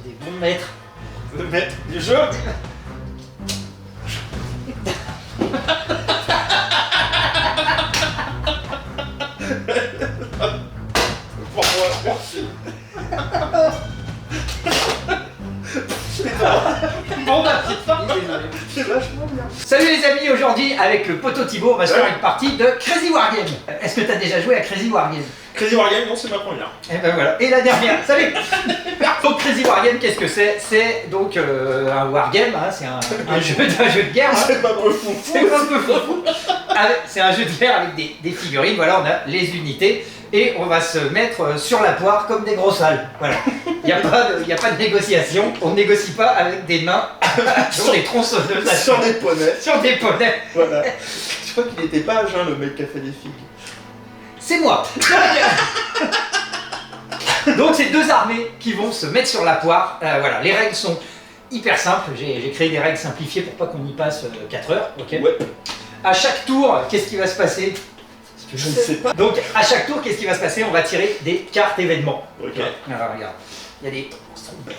J'ai des bons maîtres. Le maître du jeu. Pour moi, merci. Bon bah C'est vachement bien. salut les amis, aujourd'hui avec le poteau Thibaut, on va se faire une partie de Crazy Wargame. Est-ce que tu as déjà joué à Crazy Wargame? Crazy Wargame, non, c'est ma première. Et ben voilà, et la dernière, salut. Donc Crazy Wargame, qu'est-ce que c'est? C'est donc un wargame, hein, c'est un jeu de guerre. Hein. C'est pas peu fou. C'est un peu fou. C'est un jeu de guerre avec des figurines, voilà, on a les unités. Et on va se mettre sur la poire comme des gros sales. Voilà. Il n'y a pas de négociation. On ne négocie pas avec des mains sur des tronçonneuses. Sur des poneys. Sur des poneys. Voilà. Je crois qu'il n'était pas à jeun, le mec qui a fait des figues. C'est moi. Donc c'est deux armées qui vont se mettre sur la poire. Voilà. Les règles sont hyper simples. J'ai créé des règles simplifiées pour pas qu'on y passe 4 heures. Okay. Ouais. À chaque tour, qu'est-ce qui va se passer? Je ne sais pas. Donc à chaque tour, qu'est-ce qui va se passer? On va tirer des cartes événements. Ok. Alors regarde, il y a des... Des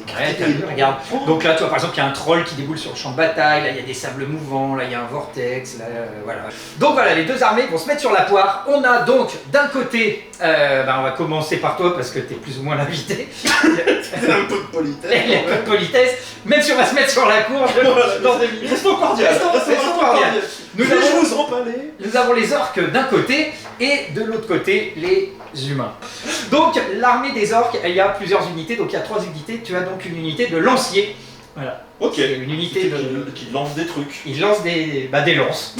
Ouais, t'as vu, regarde. Donc là, tu vois, par exemple, il y a un troll qui déboule sur le champ de bataille, là, il y a des sables mouvants, là, il y a un vortex, là, voilà. Donc voilà, les deux armées vont se mettre sur la poire. On a donc, d'un côté, on va commencer par toi, parce que t'es plus ou moins l'invité. Un peu de politesse. Il y a peu de politesse, même si on va se mettre sur la courge dans 2 minutes. Restons cordial. Restons cordial. Nous allons vous en parler. Nous avons les orques d'un côté et de l'autre côté les humains. Donc l'armée des orques, il y a plusieurs unités, donc il y a 3 unités. Tu as donc une unité de lanciers. Voilà. Ok. C'est une unité Qui lance des trucs. Ils lancent des lances.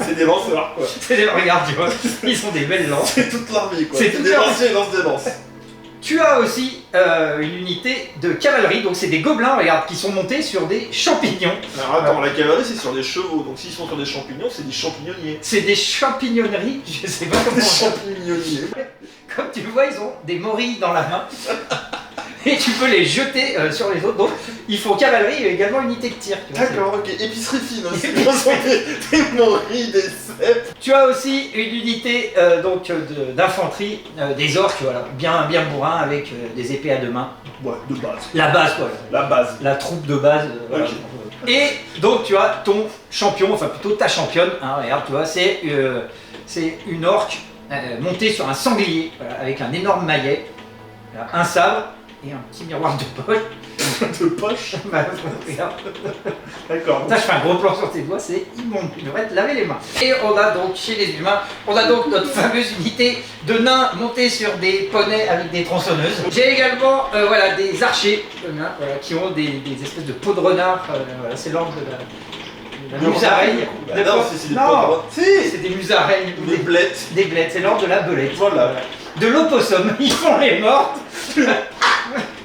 C'est des lanceurs, quoi. C'est des regarde, tu vois, ils ont des belles lances. C'est toute l'armée, quoi. C'est C'est toute des l'armée. lanciers, ils lancent des lances. Tu as aussi une unité de cavalerie, donc c'est des gobelins, regarde, qui sont montés sur des champignons. Alors attends, la cavalerie c'est sur des chevaux, donc s'ils sont sur des champignons, c'est des champignonniers. C'est des champignonneries, je sais pas comment Des on dit. champignonniers. Comme tu le vois, ils ont des morilles dans la main. Et tu peux les jeter sur les autres. Donc, ils font cavalerie et également unité de tir. tu vois, D'accord, ok. Épicerie fine aussi. Ils ont des morilles, des cèpes. Tu as aussi une unité d'infanterie, des orques, voilà, bien bourrin, avec des épées à 2 mains. Ouais, de base. La base, quoi. La base. La troupe de base. Voilà. Ok. Et donc, tu as ton champion, enfin plutôt ta championne. Hein, regarde, tu vois, c'est une orque montée sur un sanglier, voilà, avec un énorme maillet, voilà, un sabre et un petit miroir de poche. De poche. Bah, regarde. D'accord. Ça, je fais un gros plan sur tes doigts, c'est immonde. Tu devrais te laver les mains. Et on a donc, chez les humains, on a donc notre fameuse unité de nains montés sur des poneys avec des tronçonneuses. J'ai également voilà, des archers nains, voilà, qui ont des espèces de peaux de renard. Voilà, c'est l'ordre de la musaraigne. Bah non, c'est des Non, pots de... Si. c'est des musaraignes. Des blettes. Des blettes, c'est l'ordre de la belette. Voilà. De l'opossum, ils font les morts.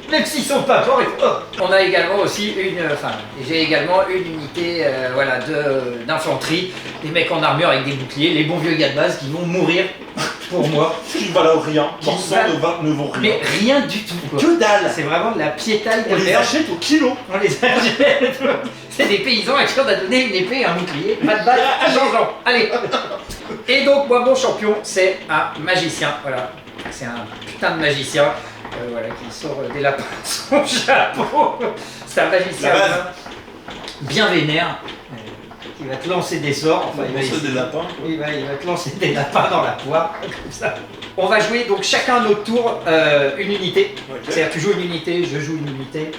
Même s'ils sont pas morts, ils font... Oh. On a également aussi j'ai également une unité voilà, d'infanterie, des mecs en armure avec des boucliers, les bons vieux gars de base qui vont mourir pour moi. Qui valent rien. Qui Leurs 100 valent- de 20 ne vont rien. Mais rien du tout. Quoi. Que dalle. C'est vraiment de la piétaille de On les merde. achète au kilo. On les achète. C'est des paysans à qui on a donné une épée et un bouclier. Pas de balle, changeant. Allez. Et donc moi mon champion c'est un magicien. Voilà. C'est un putain de magicien. Voilà, qui sort des lapins de son chapeau. C'est un magicien La base. bien vénère. Qui va te lancer des sorts. Enfin, il va essayer- des lapins. quoi. il va te lancer des lapins dans la poire, comme ça. On va jouer donc chacun à notre tour une unité. Ok. C'est-à-dire tu joues une unité, je joue une unité.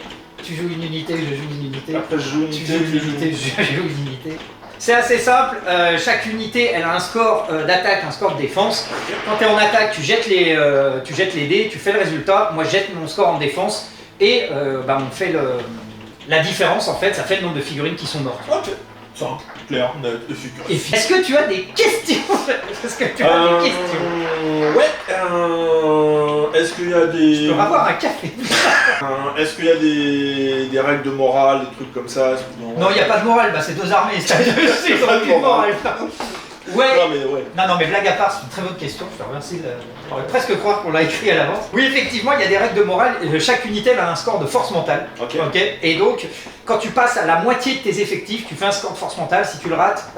Tu joues une unité, je joue une unité. Après je joue une Tu unité, joues une unité, je joue une unité. C'est assez simple, chaque unité elle a un score d'attaque, un score de défense. Quand tu es en attaque, tu jettes les dés, tu fais le résultat. Moi je jette mon score en défense et on fait la différence en fait, ça fait le nombre de figurines qui sont mortes. Ok. Simple, clair, net, efficace. Et est-ce que tu as des questions? Est-ce que tu as des questions? Ouais, est-ce qu'il y a des... Je peux avoir un café. Est-ce qu'il y a des règles de morale, des trucs comme ça? Non, il n'y a pas de morale, c'est 2 armées, c'est Pas de aucune morale. Ouais. Non mais ouais. Non, mais blague à part, c'est une très bonne question, je te remercie. On pourrait presque croire qu'on l'a écrit à l'avance. Oui, effectivement, il y a des règles de morale. Chaque unité elle a un score de force mentale. Ok. Et donc, quand tu passes à la moitié de tes effectifs, tu fais un score de force mentale. Si tu le rates,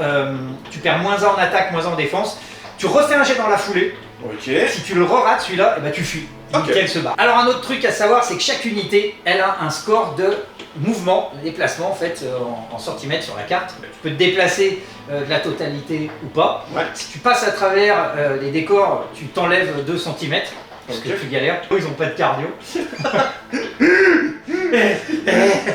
tu perds -1 en attaque, -1 en défense. Tu refais un jet dans la foulée. Ok. Si tu le re-rates celui-là, tu fuis. L'unité elle se bat. Alors un autre truc à savoir, c'est que chaque unité, elle a un score de mouvement, de déplacement en fait, en centimètres sur la carte. Tu peux te déplacer de la totalité ou pas. Ouais. Si tu passes à travers les décors, tu t'enlèves 2 cm. Parce que tu galères. Ils ont pas de cardio.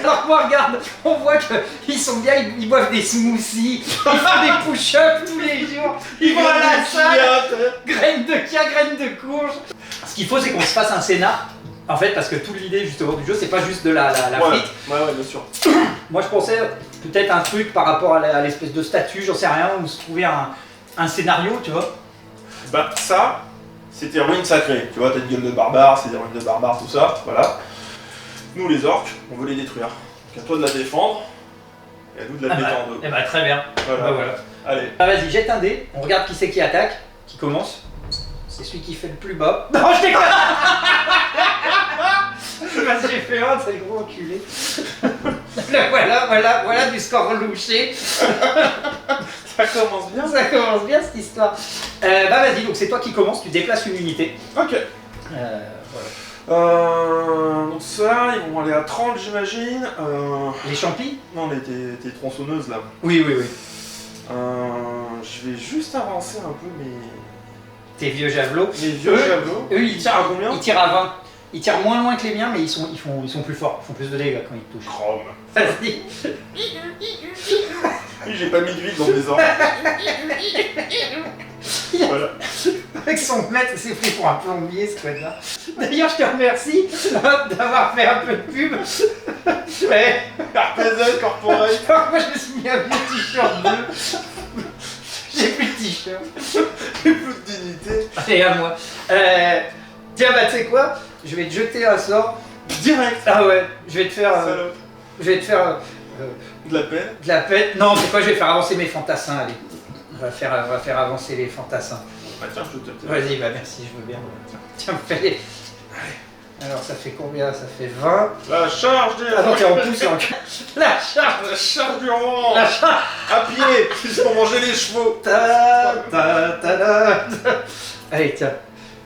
Alors moi regarde, on voit qu'ils sont bien, ils boivent des smoothies, ils font des push-ups tous les jours, ils vont à la salle, graines de chia, graines de courge. Ce qu'il faut c'est qu'on se fasse un scénar, en fait parce que toute l'idée justement du jeu c'est pas juste de la frite. Ouais, bien sûr. Moi je pensais peut-être un truc par rapport à l'espèce de statue, j'en sais rien, ou se trouver un scénario, tu vois. Bah ça, c'était ruine sacrée. Tu vois, t'as une gueule de barbare, c'est des ruines de barbares, tout ça, voilà. Nous les orques, on veut les détruire. Donc à toi de la défendre, et à nous de la péter en deux. Eh bah très bien. Voilà. Bah, voilà. Allez. Ah, vas-y, jette un dé, on regarde qui c'est qui attaque, qui commence. C'est celui qui fait le plus bas. Non, je déconne. Parce que j'ai fait un, c'est le gros enculé. Voilà du score louché. Ça commence bien. Ça commence bien cette histoire. Bah vas-y, donc c'est toi qui commence, tu déplaces une unité. Ok. Voilà. Donc ça, ils vont aller à 30 j'imagine. Les champis? Non, mais tes tronçonneuses là. Oui. Je vais juste avancer un peu Tes vieux javelots. mes vieux javelots. Eux, ils tirent à combien? Ils tirent à 20. Ils tirent moins loin que les miens, mais ils sont plus forts. Ils font plus de dégâts quand ils touchent. Chrome. Vas-y. Oui, j'ai pas mis d'huile dans mes orques. Voilà. Avec son maître, c'est pris pour un plombier ce connard. D'ailleurs, je te remercie d'avoir fait un peu de pub. Ouais. Artisan Corporate. Moi, je me suis mis un vieux t-shirt bleu. J'ai plus de t-shirt. J'ai plus de dignité. Allez, à moi. Tiens, bah, tu sais quoi? Je vais te jeter un sort. Direct. Ah ouais, je vais te faire. Salope. Je vais te faire. De la peine. De la peine. Non, c'est quoi? Je vais faire avancer mes fantassins, allez. On va faire avancer les fantassins. Ah tiens, je te Vas-y, bah merci, je veux bien. Tiens, fais-les. Alors, ça fait combien? Ça fait 20. La charge des Ah non, t'es en pouce, hein. La charge. La charge du rang. La charge. À pied. Ils ont mangé les chevaux. Ta. Allez, tiens.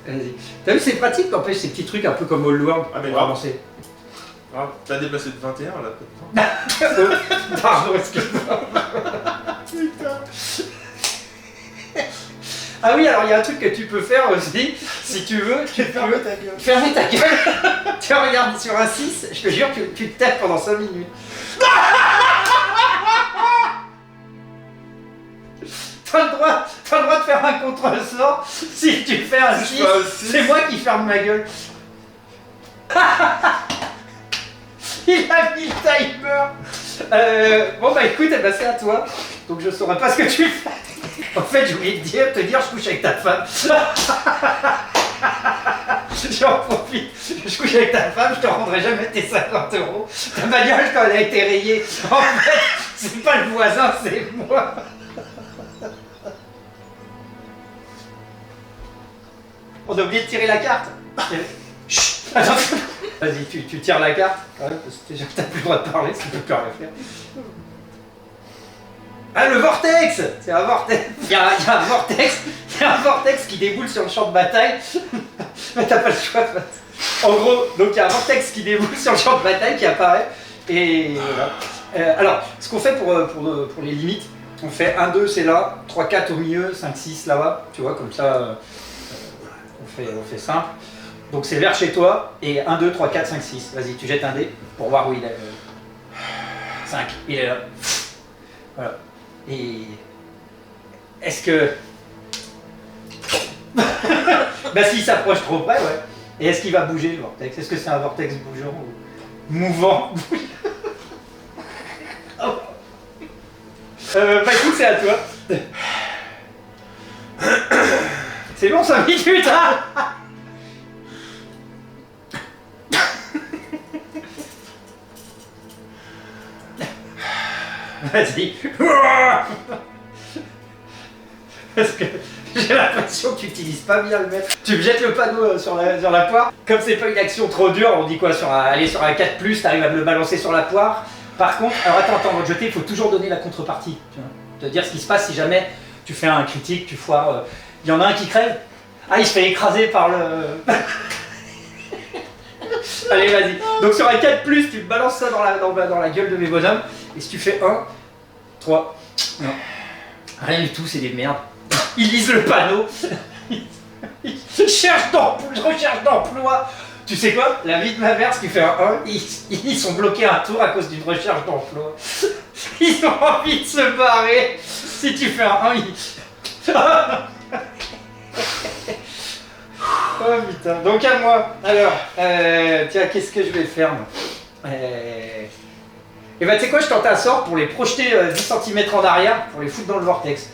Vas-y. T'as vu, c'est pratique qu'en fait, ces petits trucs un peu comme Old World Ah, mais pour grave. avancer. Ah, t'as déplacé de 21 là, peut-être. Pardon, excuse-moi. Putain. Ah oui, alors il y a un truc que tu peux faire aussi, si tu veux, Ferme ta gueule. fermer ta gueule. Tu regardes sur un 6, je te jure, tu te tapes pendant 5 minutes. T'as le droit de faire un contre-sort si tu fais un 6. C'est moi qui ferme ma gueule. Il a mis le timer. Bon bah écoute, eh ben, c'est à toi. Donc je saurais pas ce que tu fais. En fait, je voulais te dire, je couche avec ta femme. J'en profite. Je couche avec ta femme, je te rendrai jamais tes 50 €. Ta bagnole, quand elle a été rayée, en fait, c'est pas le voisin, c'est moi. On a oublié de tirer la carte. Chut. Attends. Vas-y, tu tires la carte. Ouais, parce que déjà t'as plus le droit de parler, c'est plus rien faire. Ah, le vortex! C'est un vortex! Il y a un vortex qui déboule sur le champ de bataille. Mais t'as pas le choix. En gros, donc il y a un vortex qui déboule sur le champ de bataille qui apparaît. Et voilà. Alors, ce qu'on fait pour les limites, on fait 1, 2, c'est là, 3, 4 au milieu, 5, 6 là-bas. Tu vois, comme ça, on fait simple. Donc c'est vers chez toi, et 1, 2, 3, 4, 5, 6. Vas-y, tu jettes un dé pour voir où il est. 5, il est là. Voilà. Et est-ce que... bah s'il s'approche trop près, ouais. Et est-ce qu'il va bouger le vortex? Est-ce que c'est un vortex bougeant ou mouvant? Oh. Bah écoute, c'est à toi. C'est bon 5 minutes, hein. Vas-y. Parce que j'ai l'impression que tu n'utilises pas bien le maître. Tu me jettes le panneau sur la poire. Comme c'est pas une action trop dure, on dit quoi, aller sur un 4+, t'arrives à me le balancer sur la poire. Par contre, alors attends, avant de jeter, il faut toujours donner la contrepartie. Tu vois, te dire ce qui se passe si jamais tu fais un critique, tu foires. Il y en a un qui crève. Ah, il se fait écraser par le... Allez, vas-y. Donc sur un 4+, tu balances ça dans la gueule de mes bonhommes. Et si tu fais 1, 3, non. Rien du tout, c'est des merdes. Ils lisent le panneau. Je recherche d'emploi. Tu sais quoi? La vie de ma mère, ce qui fait un 1, ils sont bloqués à un tour à cause d'une recherche d'emploi. Ils ont envie de se barrer. Si tu fais un 1, ils... Oh putain. Donc à moi. Alors, tiens, qu'est-ce que je vais faire moi Et bah tu sais quoi, je tente un sort pour les projeter 10 cm en arrière, pour les foutre dans le vortex.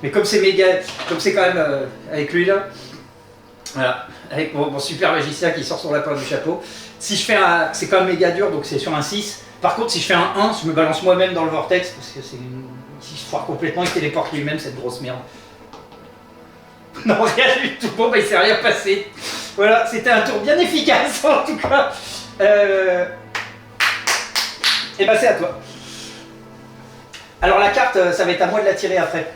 Mais comme c'est méga, comme c'est quand même avec lui là, voilà, avec mon super magicien qui sort son lapin du chapeau. Si je fais un, c'est quand même méga dur, donc c'est sur un 6. Par contre, si je fais un 1, je me balance moi-même dans le vortex, parce que c'est si je foire complètement, il téléporte lui-même cette grosse merde. Non, rien du tout. Bon, bah il s'est rien passé. Voilà, c'était un tour bien efficace en tout cas. Et bah c'est à toi. Alors la carte, ça va être à moi de la tirer après.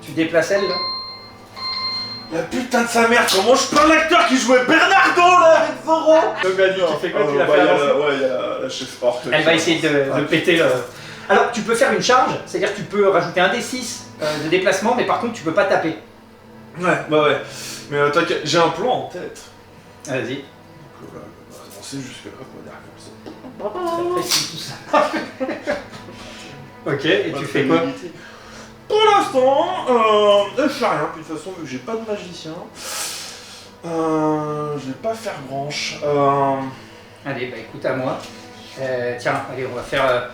Tu déplaces elle là. La putain de sa mère, comment je parle l'acteur qui jouait Bernardo là avec Zorro. Donc vas-y, tu fais quoi? Tu l'as fait avancer. Ouais, il y a la chef sport. Elle va essayer de péter le... Alors tu peux faire une charge, c'est-à-dire que tu peux rajouter un D6 de déplacement, mais par contre tu peux pas taper. Ouais, bah ouais. Mais t'inquiète, j'ai un plan en tête. Vas-y. Donc là, on va avancer jusque là, quoi, derrière comme ça. Très précis tout ça. Ok, et tu fais quoi? Pour l'instant, je fais rien, puis de toute façon, vu que j'ai pas de magicien, je vais pas faire branche. Allez, bah écoute à moi. Tiens, allez, on va faire...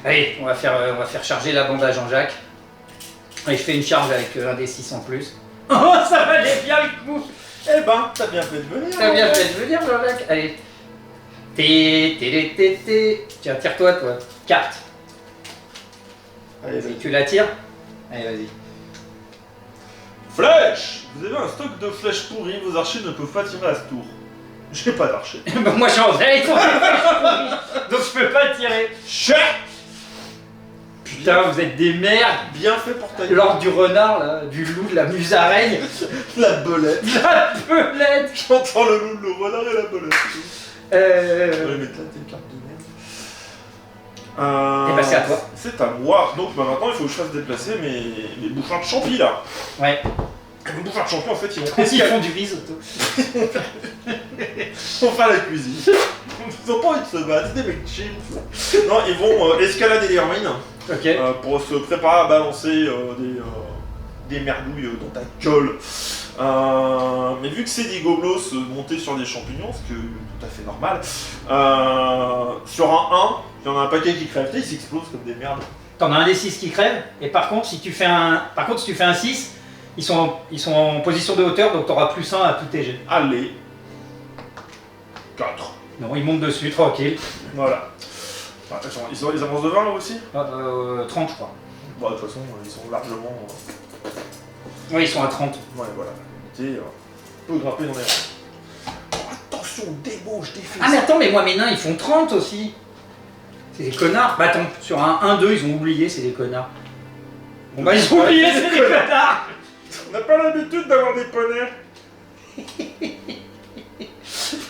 Allez, on va faire charger la bande à Jean-Jacques. Et je fais une charge avec un D6 en plus. Oh, ça m'allait bien avec nous. Eh ben, t'as bien fait de venir. T'as bien fait de venir, Jean-Jacques. Allez. Tiens, tire-toi, toi. Carte. Allez, Vas-y, tu la tires. Allez, vas-y. Flèche. Vous avez un stock de flèches pourries, vos archers ne peuvent pas tirer à ce tour. J'ai pas d'archer. Bah, moi j'en ai, donc je peux pas tirer. Chut. Putain, vous êtes des merdes. Bien fait pour ta gueule. L'ordre du renard, là, du loup, de la musaraigne, La belette. la pelette. J'entends le loup, le renard et la belette. Je vais mettre là tes cartes de merde. Et bah c'est à toi. C'est à moi. Donc bah, maintenant il faut que je fasse déplacer mes bouffins de champi là. Ouais. Les bouffins de champi en fait ils vont Ils font du risotto. pour faire la cuisine. Ils ont pas envie de se battre, c'est des mecs chill. Non, ils vont escalader les ruines Ok. pour se préparer à balancer des merdouilles dans ta gueule. Mais vu que c'est des goblos montés sur des champignons, ce qui est tout à fait normal, sur un 1, il y en a un paquet qui crève, ils s'explosent comme des merdes. T'en as un des 6 qui crève, et par contre si tu fais un 6, ils sont en position de hauteur, donc t'auras +1 à tous tes jets. Allez. 4. Non, ils montent dessus, tranquille. Voilà. Ah, attends, ils avancent de 20 là aussi 30 je crois. Bon, de toute façon, ils sont largement... Oui, ils sont à 30. Ouais, voilà. On peut grimper dans les rangs. Oh, attention, débauche, défense. Ah mais attends, mais moi mes nains ils font 30 aussi. C'est des connards. Bah attends, sur un 1-2 ils ont oublié, c'est des connards. Bon bah ils ont oublié, c'est des connards. On n'a pas l'habitude d'avoir des poneys.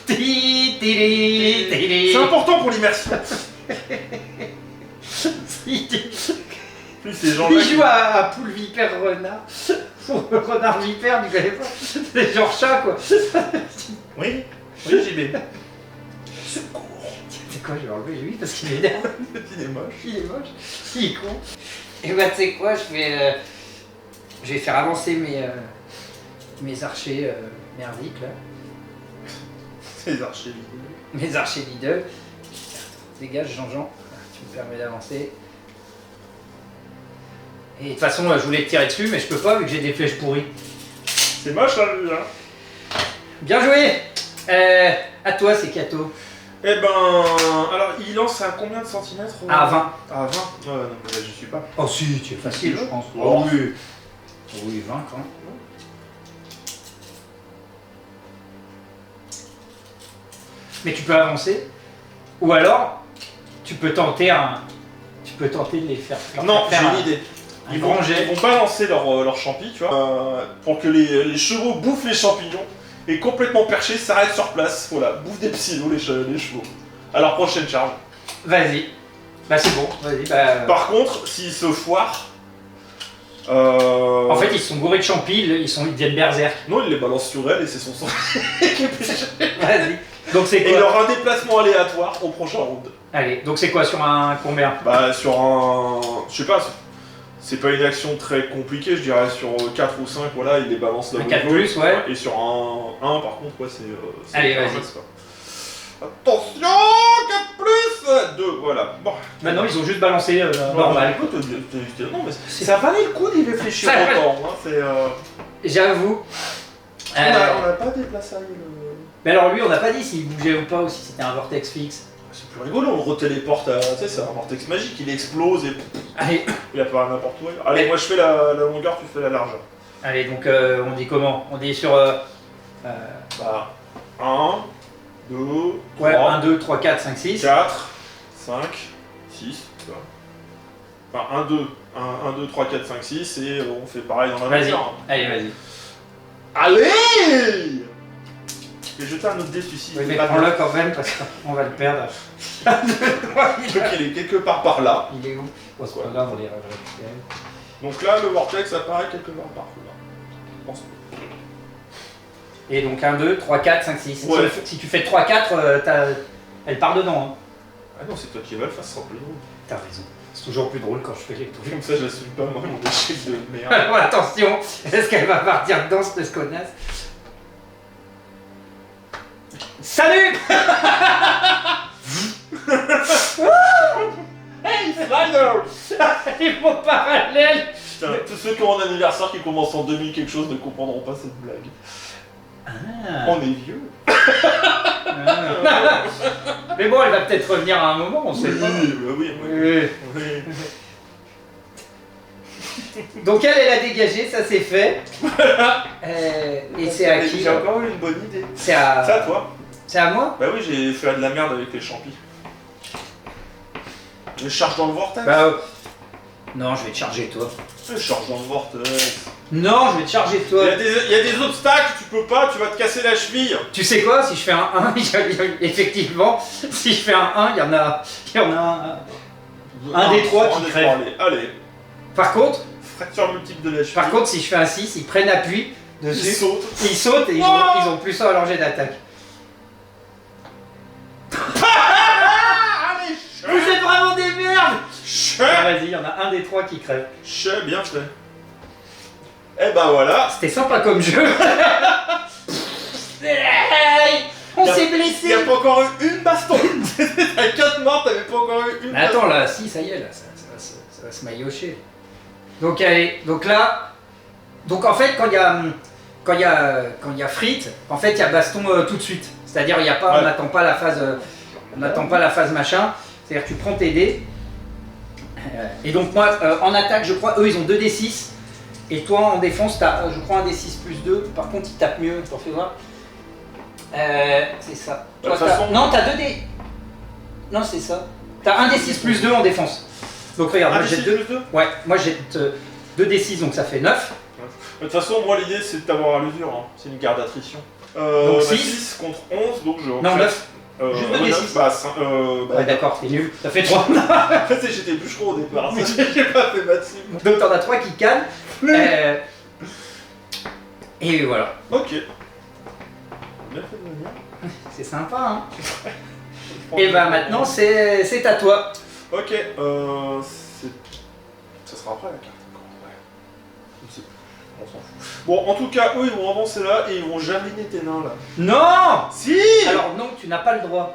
C'est important pour l'immersion. Plus ces gens Il joue à poule vipère renard. Renard vipère, tu connais pas? C'est genre chat quoi. Oui, oui, j'y vais. Secours. C'est quoi, je vais enlever lui parce qu'il est énerve. Il est moche. Il est moche. Il est con. Et bah tu sais quoi, je vais faire avancer mes archers merdiques là. Les archers vides. Mes archers Lidl. Dégage Jean-Jean, tu me permets d'avancer. Et de toute façon, je voulais te tirer dessus, mais je peux pas vu que j'ai des flèches pourries. C'est moche là, lui, hein. Bien joué. À toi, c'est Kato. Eh ben, alors il lance à combien de centimètres À 20. À 20. Ouais, non, mais là, j'y suis pas. Oh si, tu es facile, je pense. Oh. Oui. Oui, 20 quand même. Mais tu peux avancer. Ou alors, tu peux tenter de les faire. Non, faire j'ai un- une idée. un Ils jet. vont balancer leur champi, tu vois, pour que les chevaux bouffent les champignons Et complètement perché, s'arrête sur place. Voilà, bouffe des psylos les chevaux. Alors prochaine charge. Vas-y. Bah c'est bon, vas-y. Bah... Par contre, s'ils se foirent... En fait, ils sont bourrés de champis, ils deviennent berserk. Non, il les balance sur elle et c'est son sang. Vas-y. Donc c'est Et quoi? il aura un déplacement aléatoire au prochain round. Allez, donc c'est quoi sur un combien? Bah sur un... Je sais pas, c'est pas une action très compliquée, je dirais sur 4 ou 5, voilà, il les balance là. Un 4 plus, ouais. Et sur un 1 par contre, ouais, c'est... Allez, un vas-y. max, quoi. Attention, 4 plus 2, voilà. Bon. Maintenant, ils ont juste balancé normal. Écoute, non mais ça valait le coup d'y réfléchir Ça longtemps, hein, c'est... J'avoue. On a pas déplacé le... Mais alors lui, on n'a pas dit s'il bougeait ou pas, ou si c'était un vortex fixe. C'est plus rigolo, on le retéléporte à... Tu sais, c'est un vortex magique, il explose et... Allez, Il apparaît n'importe où. Allez, moi je fais la longueur, tu fais la largeur. allez, donc on dit comment? On dit sur... Bah, 1, 2, ouais, 3, 1, 2, 3, 4, 5, 6. 4, 5, 6, tu vois. Enfin, 1, 2, 3, 4, 5, 6, et on fait pareil dans la Vas-y, longueur. allez, vas-y. Allez! Je vais jeter un autre dé celui-ci. Oui, mais prends-le quand même, parce qu'on va le perdre. Donc il est quelque part par là. Il est où? Oh, c'est pas grave, on les récupérer. Donc là, le vortex apparaît quelque part par là. Je pense. Et donc 1, 2, 3, 4, 5, 6. Ouais. Si tu fais 3, 4, elle part dedans. Hein. Ah non, c'est toi qui vas le faire, ça sera plus drôle. T'as raison. C'est toujours plus drôle quand je fais les tours. Comme ça, j'assume pas moi mon échec de merde. Alors attention, est-ce qu'elle va partir dedans cette connasse? Salut! Hey, Slider! Ils font parallèle! Putain, tous ceux qui ont un anniversaire qui commence en 2000 quelque chose ne comprendront pas cette blague. Ah. On est vieux. Ah. Mais bon, elle va peut-être revenir à un moment, on sait pas. Oui. Oui. Donc elle a dégagé, ça c'est fait. Et c'est à qui? J'ai encore eu une bonne idée. C'est à... C'est à toi. C'est à moi? Bah oui, j'ai fait de la merde avec les champis. Je charge dans le vortex. Bah... Non, je vais te charger toi. Je charge dans le vortex. Non, je vais te charger toi. Il y a des obstacles, tu peux pas, tu vas te casser la cheville. Tu sais quoi, si je fais un 1, effectivement, si je fais un 1, il y en a un des trois qui crève. Allez. Par contre, Fracture multiple de la cheville. par contre, si je fais un 6, ils prennent appui dessus. Ils sautent. Ils sautent et ils ont plus un allongé d'attaque. Allez, Vous êtes vraiment des merdes! chut. Ah, vas-y, il y en a un des trois qui crève. Chut, bien fait. Eh ben voilà. C'était sympa comme jeu. On s'est Il blessé. n'y a pas encore eu une baston. À 4 morts, t'avais pas encore eu une Mais attends, là, si, ça y est, là, ça va se maillotcher. Donc, allez, donc là, donc en fait, quand il y a frites, en fait, il y a baston tout de suite. C'est-à-dire, il y a pas, Ouais. on n'attend pas la phase, machin. C'est-à-dire, tu prends tes dés. Et donc moi, en attaque, je crois, eux, ils ont 2d6. Et toi, en défense, t'as, je crois, un d6 plus 2. Par contre, ils tapent mieux, t'en fais voir. C'est ça. De Toi, toute façon- non, t'as 2d. Non, c'est ça. T'as un d6 plus 2 en défense. Donc regarde, moi j'ai 2. Ouais, moi j'ai 2d6, donc ça fait 9. De toute façon, moi l'idée c'est de t'avoir à l'usure, hein. C'est une garde d'attrition. Donc 6. 6 contre 11, donc je. Non, 9. Juste 2d6. 9, bah, Ouais, d'accord, t'es nul. Ça fait 3. J'étais bûcheron au départ, j'ai pas fait maths. Donc t'en as 3 qui calent. Et voilà. Ok. Bien fait de venir. C'est sympa, hein. Et bah maintenant, c'est à toi. Ok, ça sera après la carte encore. Ouais. Je sais plus. On s'en fout. Bon, en tout cas, eux ils vont avancer là et ils vont javeliner tes nains là. Non! Si! Alors non, tu n'as pas le droit.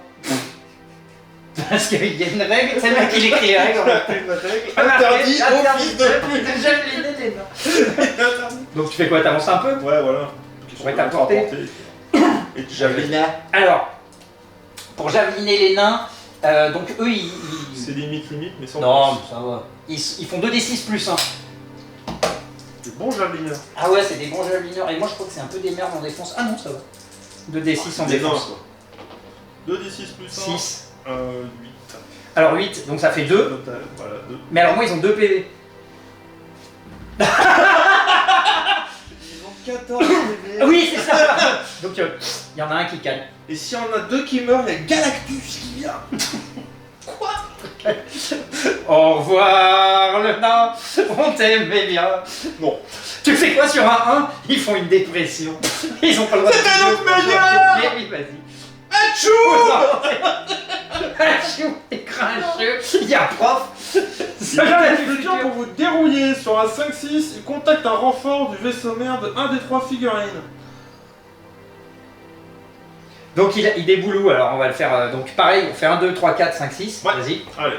Parce qu'il y a une règle, c'est moi qui l'écris la règle. Une règle interdit au fils de pute. de javeliner les nains. Donc tu fais quoi? T'avances un peu? Ouais, voilà. On va t'apporter. Et tu javelines. Alors, pour javeliner les nains, donc eux ils... C'est limite, mais sans Non, plus. mais ça va. Ils font 2d6 plus 1. C'est bon javelineur. Ah ouais, c'est des bons javelineurs. Et moi je crois que c'est un peu des merdes en défense. Ah non, ça va. 2d6 en Des nains, défense. quoi. 2d6 plus 1. 6. 8. Alors 8, donc ça fait 2. Total, voilà, 2. Mais alors moi ils ont 2 PV. Ils ont 14 bébé. Ah oui, c'est ça. Donc, il y en a un qui canne. Et si on a 2 qui meurent, il y a Galactus qui vient. Quoi? Au revoir le nain, on t'aimait bien. Non. Tu sais quoi, sur un 1, ils font une dépression. Ils ont pas le droit de... C'était notre meilleur. Mais oui, vas-y. Achou. Achou, t'es grincheux. Il y a prof. Ce gars est futur pour vous dérouiller sur un 5-6, il contacte un renfort du vaisseau mère de 1 des 3 figurines. Donc il déboulou, alors on va le faire, donc pareil, on fait 1, 2, 3, 4, 5, 6, Ouais. vas-y. Allez.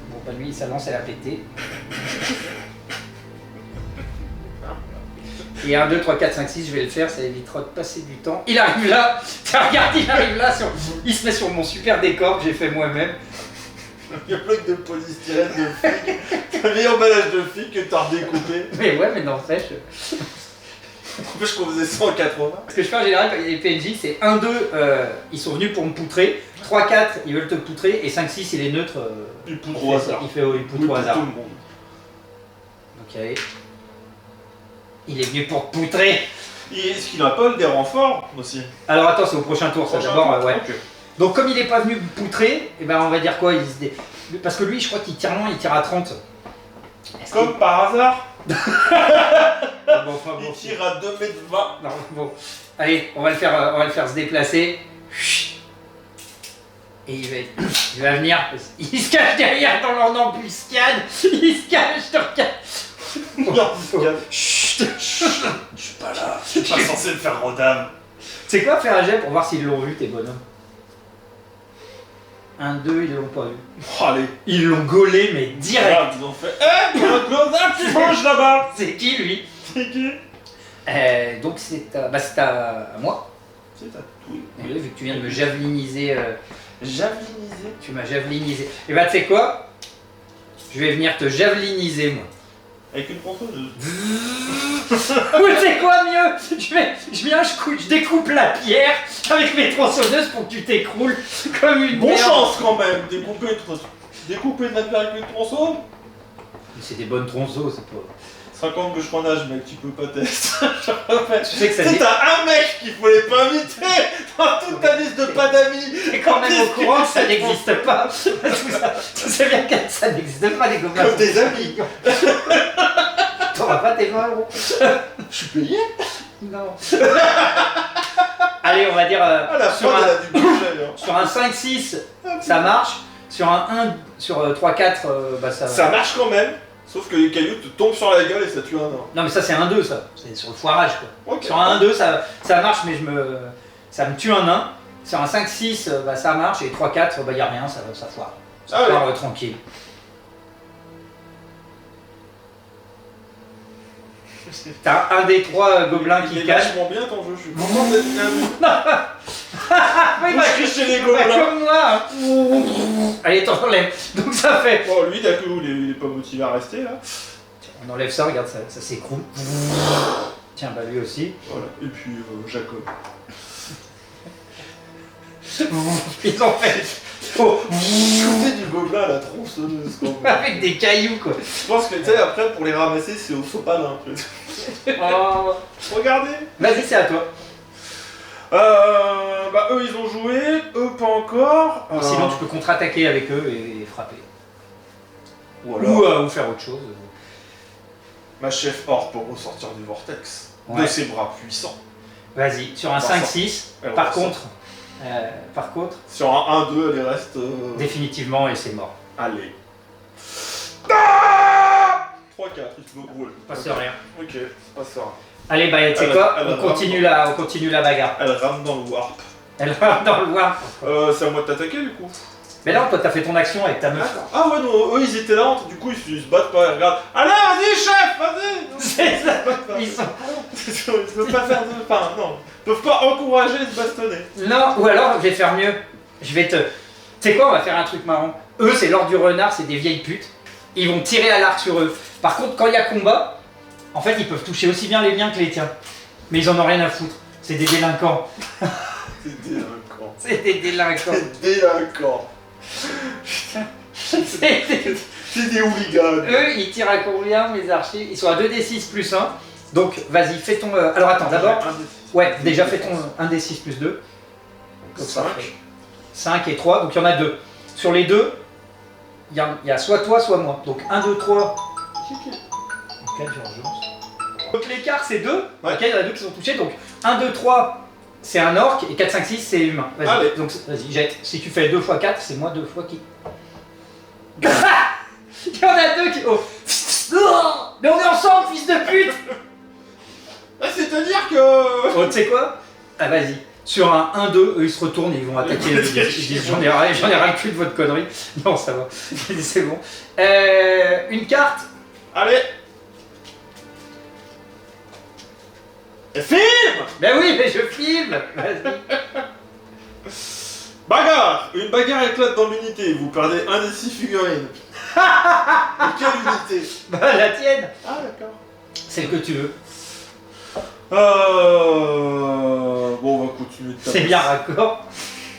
Bon bah lui il s'annonce, elle a pété. Et 1, 2, 3, 4, 5, 6, je vais le faire, ça évitera de passer du temps. Il arrive là, regarde, il arrive là, il se met sur mon super décor que j'ai fait moi-même. Il y a plein de polystyrène de figues. Un vieil emballage de figues que t'as redécoupé. Mais ouais, mais n'empêche. N'empêche qu'on faisait 180. Ce que je fais en général, quand il y a des PNJ, c'est 1, 2, ils sont venus pour me poutrer. 3, 4, ils veulent te poutrer. Et 5, 6, il est neutre. Il poutre au hasard. Il poutre au hasard. Tout le monde. Ok. Il est venu pour te poutrer. Est-ce qu'il a pas des renforts aussi? Alors attends, c'est au prochain tour, ça d'abord, ouais. Ok. Donc comme il est pas venu me poutrer, et ben on va dire quoi, parce que lui, je crois qu'il tire loin, il tire à 30. Comme par hasard, Bon, enfin, bon. il tire à 2 mètres 20. Non, bon. Allez, on va le faire se déplacer. Et il va venir. Il se cache derrière dans leur embuscade. Il se cache, je te regarde. Chut. Je suis pas là, je suis pas censé le faire rodam. C'est quoi, faire un jet pour voir s'ils l'ont vu, tes bonhommes? 1, 2, ils l'ont pas vu. Oh, allez. Ils l'ont gaulé, mais direct. Regarde, ils ont fait. Eh, notre close-up, tu manges là-bas. C'est qui, lui? C'est qui? Donc c'est à moi. C'est à tout. Et là, vu que tu viens de me javeliniser, Javelinisé. tu m'as javelinisé. Et bah tu sais quoi? Je vais venir te javeliniser, moi. Avec une tronçonneuse. Ou tu sais quoi mieux? Je découpe la pierre avec mes tronçonneuses pour que tu t'écroules comme une Bon merde. chance quand même, découper de la pierre avec une tronçonneuse. Mais c'est des bonnes tronçons, c'est pas... 50 bûcheronnage, mec, tu peux pas tester. Tu sais que ça C'est dit... t'as un mec qu'il fallait pas inviter dans toute ta liste de pas d'amis. T'es quand même au courant que ça n'existe pas. Tu sais bien que ça n'existe pas, les gobelins. Comme des amis. T'auras pas tes 20 euros. Je suis payé. Non. Allez, on va dire À la fin, elle a du budget. Hein. sur un 5-6, ça marche. Sur un 1, sur 3-4, bah ça... Ça marche quand même, sauf que les cailloux te tombent sur la gueule et ça tue un nain. Non mais ça c'est un 2 ça, c'est sur le foirage quoi. Ok. Sur un 1-2 ça marche mais ça me tue un nain. Sur un 5-6 bah, ça marche et 3-4 bah y a rien, ça foire. Ça Ah foire tranquille. T'as un des 3 gobelins Il qui est cache. vachement bien ton jeu, je suis content d'être bien vu. Oui, bah, Chez les bah, gobelins. comme moi hein. Allez t'enlèves. Donc ça fait... Bon, lui, d'accord, il est pas motivé à rester là. On enlève ça, regarde ça s'écroule. Tiens bah lui aussi. Voilà, et puis Jacob. Ils ont fait... Oh. Shooter du gobelin à la tronçonneuse quand même. Avec des cailloux quoi. Je pense que tu sais, après pour les ramasser, c'est au sopalin. Oh. Regardez. Vas-y c'est à toi. Bah eux ils ont joué, eux pas encore. Sinon tu peux contre-attaquer avec eux et frapper. Ou alors, Ou faire autre chose. ma chef or pour ressortir du vortex. Ouais. De ses bras puissants. Vas-y, sur un On va 5-6, Elle par ressort. contre, Sur un 1-2, elle reste. définitivement et c'est mort. Allez. 3-4, il se roule. Passe rien. Ok, c'est pas ça. Allez bah tu sais Elle quoi, a on continue la bagarre. Elle rame dans le warp. Elle va dans le warp. C'est à moi de t'attaquer du coup. Mais là toi t'as fait ton action avec ta meuf. Ah ouais, non, eux ils étaient là, du coup ils se battent pas, ils regardent. Allez, vas-y, chef, vas-y. C'est ça. Ils sont... Ils peuvent pas faire de. Enfin, non. Ils peuvent pas encourager de se bastonner. Non, ou alors je vais faire mieux. Je vais te... Tu sais quoi, on va faire un truc marrant. Eux c'est l'ordre du renard, c'est des vieilles putes. Ils vont tirer à l'arc sur eux. Par contre quand il y a combat, en fait ils peuvent toucher aussi bien les miens que les tiens. Mais ils en ont rien à foutre. C'est des délinquants. C'est délinquant. C'est des délinquants. C'est délinquant. C'est des... C'est des hooligans. Eux, ils tirent à combien, mes archers? Ils sont à 2d6 plus 1. Donc, vas-y, fais ton... Alors, attends, d'abord... Ouais, déjà, fais ton 1d6 plus 2. 5. 5 et 3, donc il y en a 2. Sur les deux, il y a soit toi, soit moi. Donc 1, 2, 3. Donc l'écart, c'est 2. Ouais. Ok, il y en a 2 qui sont touchés. Donc 1, 2, 3, c'est un orc. Et 4, 5, 6, c'est humain. Vas-y, Allez. donc vas-y, jette. Si tu fais 2 x 4, c'est moi 2 fois qui. Il y en a 2 qui. Oh. Mais on est ensemble, fils de pute. Ah, c'est-à-dire que... Oh, tu sais quoi? Ah, vas-y. Sur un 1-2, eux ils se retournent et ils vont attaquer. Ils disent j'en ai ras le cul de votre connerie. Non, ça va. C'est bon. Une carte. Allez. Et filme. Ben oui, mais je filme. Vas-y. Bagarre. Une bagarre éclate dans l'unité. Vous perdez un des 6 figurines. Et quelle unité? Bah la tienne. Ah, d'accord. Celle que tu veux. Bon, on va continuer de taper. C'est bien raccord.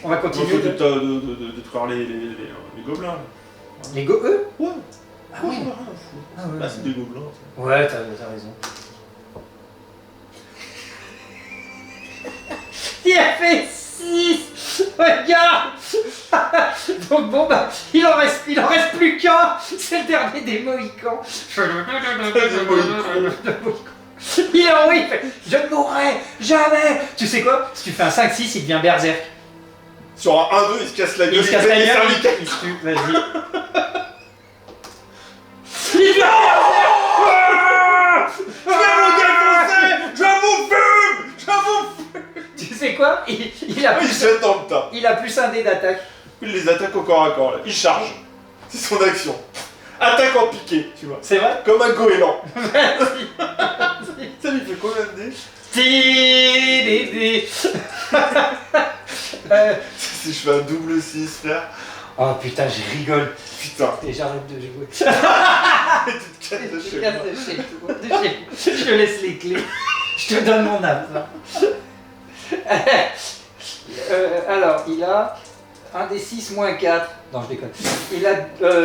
On va On va continuer. continuer de détruire les gobelins. Les go eux. Ouais. Ah Ouais, oui. j'en ai rien à foutre. Ah ouais. Bah, c'est des gobelins. Ouais, t'as raison. Il a fait 6. Regarde. Donc bon bah il en reste plus qu'un. C'est le dernier des Mohicans. Il est en haut, il fait je ne mourrai jamais. Tu sais quoi? Si tu fais un 5-6, il devient berserk. Sur un 1-2, il se casse la gueule. Il se casse la fait des gueule, cervicales. il se tue, vas-y. Il devient Je vais vous défoncer. Je vous fume. Tu sais quoi? Il a Il plus, se jette dans le tas. il a plus un dé d'attaque. Il les attaque au corps à corps. Là. Il charge. C'est son action. Attaque en piqué, tu vois. C'est vrai? Comme un goéland. Vas-y. Ça lui fait combien de dés? Si je fais un double 6, frère. Oh putain, je rigole. Putain. Et j'arrête de jouer. Tu te casses de Je chez casse moi. de chez toi, de chez- Je te laisse les clés. Je te donne mon âme. Alors, il a 1 des 6 moins 4. Non, je déconne. Il a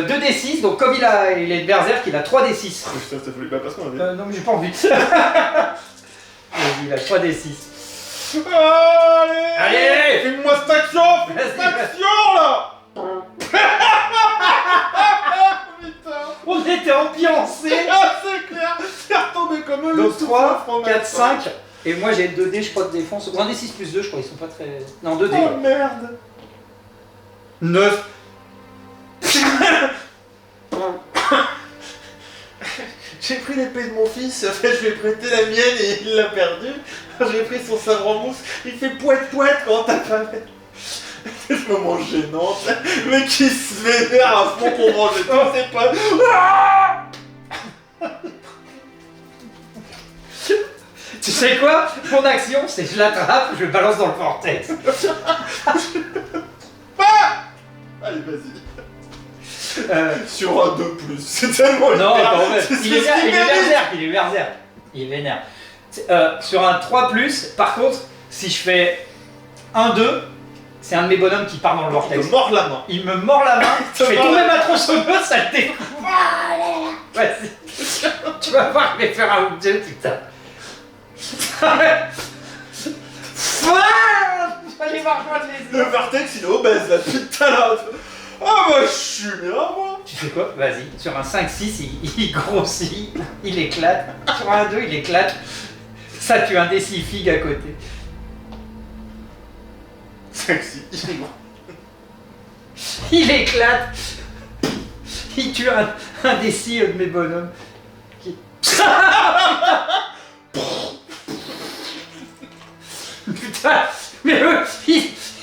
2 des 6, donc comme il est berserk, il a 3 des 6. Putain, ça voulait pas parce qu'on avait. Non, mais j'ai pas envie. Vas-y, il a 3 des 6. Allez. Allez. Fais-moi cette action. Fais-moi Vas-y, cette action là. Putain. On était ambiancés. Ah, c'est clair. C'est retombé comme un Donc souffle 3, fromage. 4, 5. Et moi j'ai 2 dés, je crois, de défense. Ou 1 des 6 plus 2, je crois, ils sont pas très. Non, 2 dés. Oh merde. 9. J'ai pris l'épée de mon fils, en fait je lui ai prêté la mienne et il l'a perdue. J'ai pris son sabre en mousse, il fait poète poète quand t'as pas fait. C'est ce moment gênant, le mec qui se vénère à fond pour manger tout, c'est pas. Tu sais quoi? Mon action, c'est je l'attrape, je le balance dans le vortex. Allez, vas-y. Sur Sur un 2+, c'est tellement non, vénère. quand même. C'est Il est ce qu'il mérite. berserk, il est berserk. Il est vénère. Sur un 3+, par contre, si je fais 1-2, c'est un de mes bonhommes qui part dans le Il vortex. me mord la main. Il me mord la main, je fais tomber ma tronçonneuse, ça le découvre. Vas-y. Tu vas voir, je vais faire un ou deux, putain. Allez voir rejoindre les Le Vertex il est obèse là depuis tout à l'heure. Ah bah je suis bien moi. Tu sais quoi? Vas-y. Sur un 5-6, il grossit, il éclate. Sur un 2, il éclate. Ça tue un des 6 figues à côté. 5, 6, Il éclate. Il tue un des 6 de mes bonhommes. Qui... Putain, mais eux,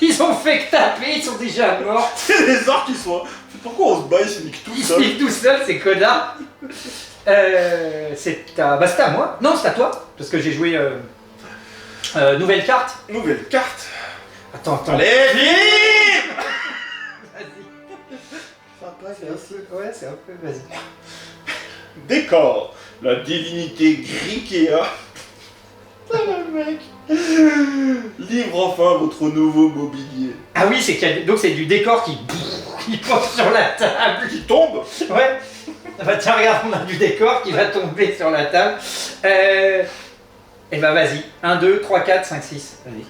ils ont fait que taper, ils sont déjà morts. C'est les orques qui sont. Pourquoi on se bat, ils se niquent tout Ils seuls. sont tout seuls, ces connards. C'est à... Bah, c'était à moi. Non, c'est à toi. Parce que j'ai joué nouvelle carte. Nouvelle carte. Attends. Allez, vive. Vas-y. Sympa, C'est un peu... Ouais, c'est un peu... Vas-y. Décor. La divinité Grikea. Ah le mec. Livre enfin votre nouveau mobilier. Ah oui, c'est qu'il y a... Donc c'est du décor qui pose sur la table. Qui tombe. Ouais. Bah tiens, regarde, on a du décor qui va tomber sur la table. Et bah vas-y. 1, 2, 3, 4, 5, 6. Vas-y.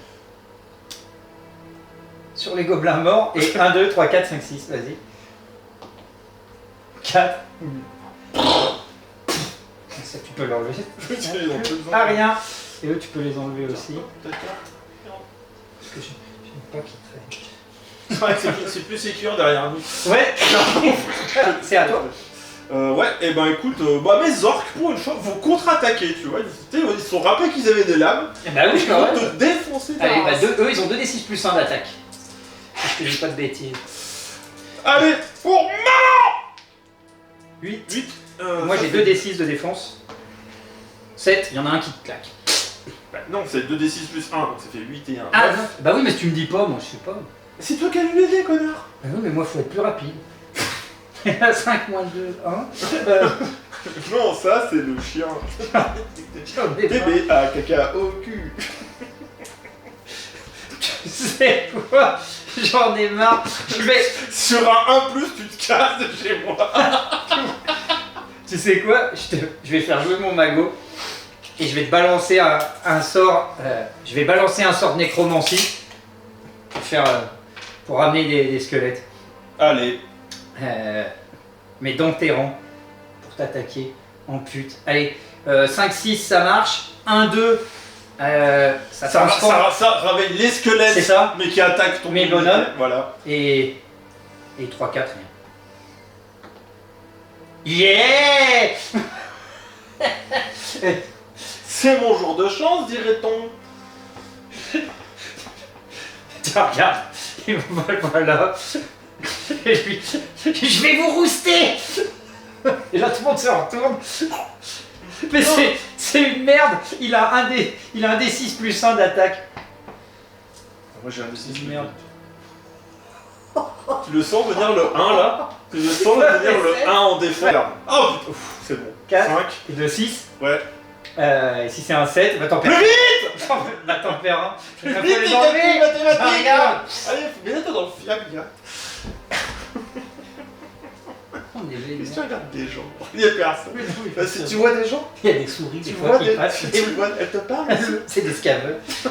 Sur les gobelins morts. Et 1, 2, 3, 4, 5, 6. Vas-y. 4. Ça, tu peux l'enlever. Ah, rien. Et eux, tu peux les enlever aussi. Parce que je n'aime pas qu'ils traînent. C'est vrai que c'est plus sécure derrière nous. Ouais, c'est à toi. Ouais, et ben écoute, mes orques, pour une fois, vont contre-attaquer, tu vois. Ils se sont rappelés qu'ils avaient des lames. Et bah oui, Ils quand vont même. te défoncer ta Allez, race. eux, ils ont 2d6 plus 1 d'attaque. Si je te dis pas de bêtises. Allez, pour 8. 8. Moi, j'ai 2d6 de défense. 7, il y en a un qui te claque. Bah, non, c'est 2d6 plus 1, donc ça fait 8 et 1. Ah, bah oui, mais si tu me dis pas, moi je sais pas. C'est toi qui as lu les dés, connard. Bah oui, mais moi, faut être plus rapide. 5 moins 2, 1. Non, ça, c'est le chien. Bébé à caca au cul. Tu sais quoi? J'en ai marre. Je vais... Sur un 1+, tu te casses de chez moi. Tu sais quoi? Je vais faire jouer mon magot. Et je vais te balancer un sort. Je vais balancer un sort de nécromancie. Pour ramener des squelettes. Allez. Mais dans tes rangs. Pour t'attaquer en pute. Allez, 5-6 ça marche. 1-2, ça transforme. Ça réveille les squelettes. C'est ça. Mais qui attaquent ton Mes bonhommes. Voilà. Et 3-4, rien. Yeah. C'est mon jour de chance, dirait-on. Tiens, regarde. Et voilà. Et puis, je vais vous rouster. Et là, tout le monde se retourne. Mais c'est une merde. Il a un D6 plus 1 d'attaque. Moi j'ai un D6 merde. Tu le sens venir le 1 là? Tu le sens venir le 1 en défense? Oh putain, c'est bon. 4 5. et 2, 6. Ouais. Et si c'est un 7, va t'en Plus perdre. vite! Va t'en perdre un. Plus Il faut vite, les les enlever. calculs mathématiques! Ah, regarde. Allez, mets-toi dans le fiac, gars. On est gênés. Qu'est-ce que tu regardes des gens? Il n'y a personne. Oui, oui, Bah, si tu vois des gens, Il y a des souris des tu fois vois qui des... passent. tu vois, elles te parlent. C'est des scaveux. Tu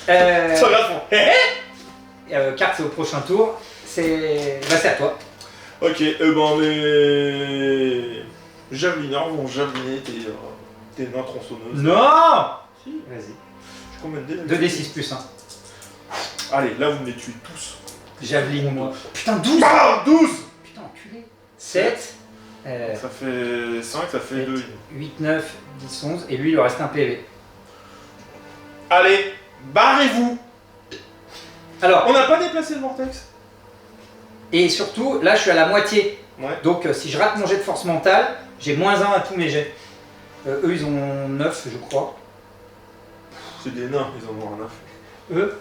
regardes mon... Hé hé. Carte, c'est au prochain tour. C'est à toi. Ok, mes javelineurs vont javeliner tes nains tronçonneuses. Non. Si. Vas-y. Je combien de dés? 2d6 plus 1. Allez, là vous me les tuez tous. Javeline, moi. Putain, 12. Ah, 12. Putain, enculé. 7. Ça fait 5, ça fait 2. 8, 9, 10, 11. Et lui, il lui reste un PV. Allez, barrez-vous. Alors, On n'a pas déplacé le vortex. et surtout, là, je suis à la moitié. Ouais. Donc, si je rate mon jet de force mentale, j'ai -1 à tous mes jets. Eux, ils ont 9, je crois. C'est des nains, ils en ont un 9. Eux,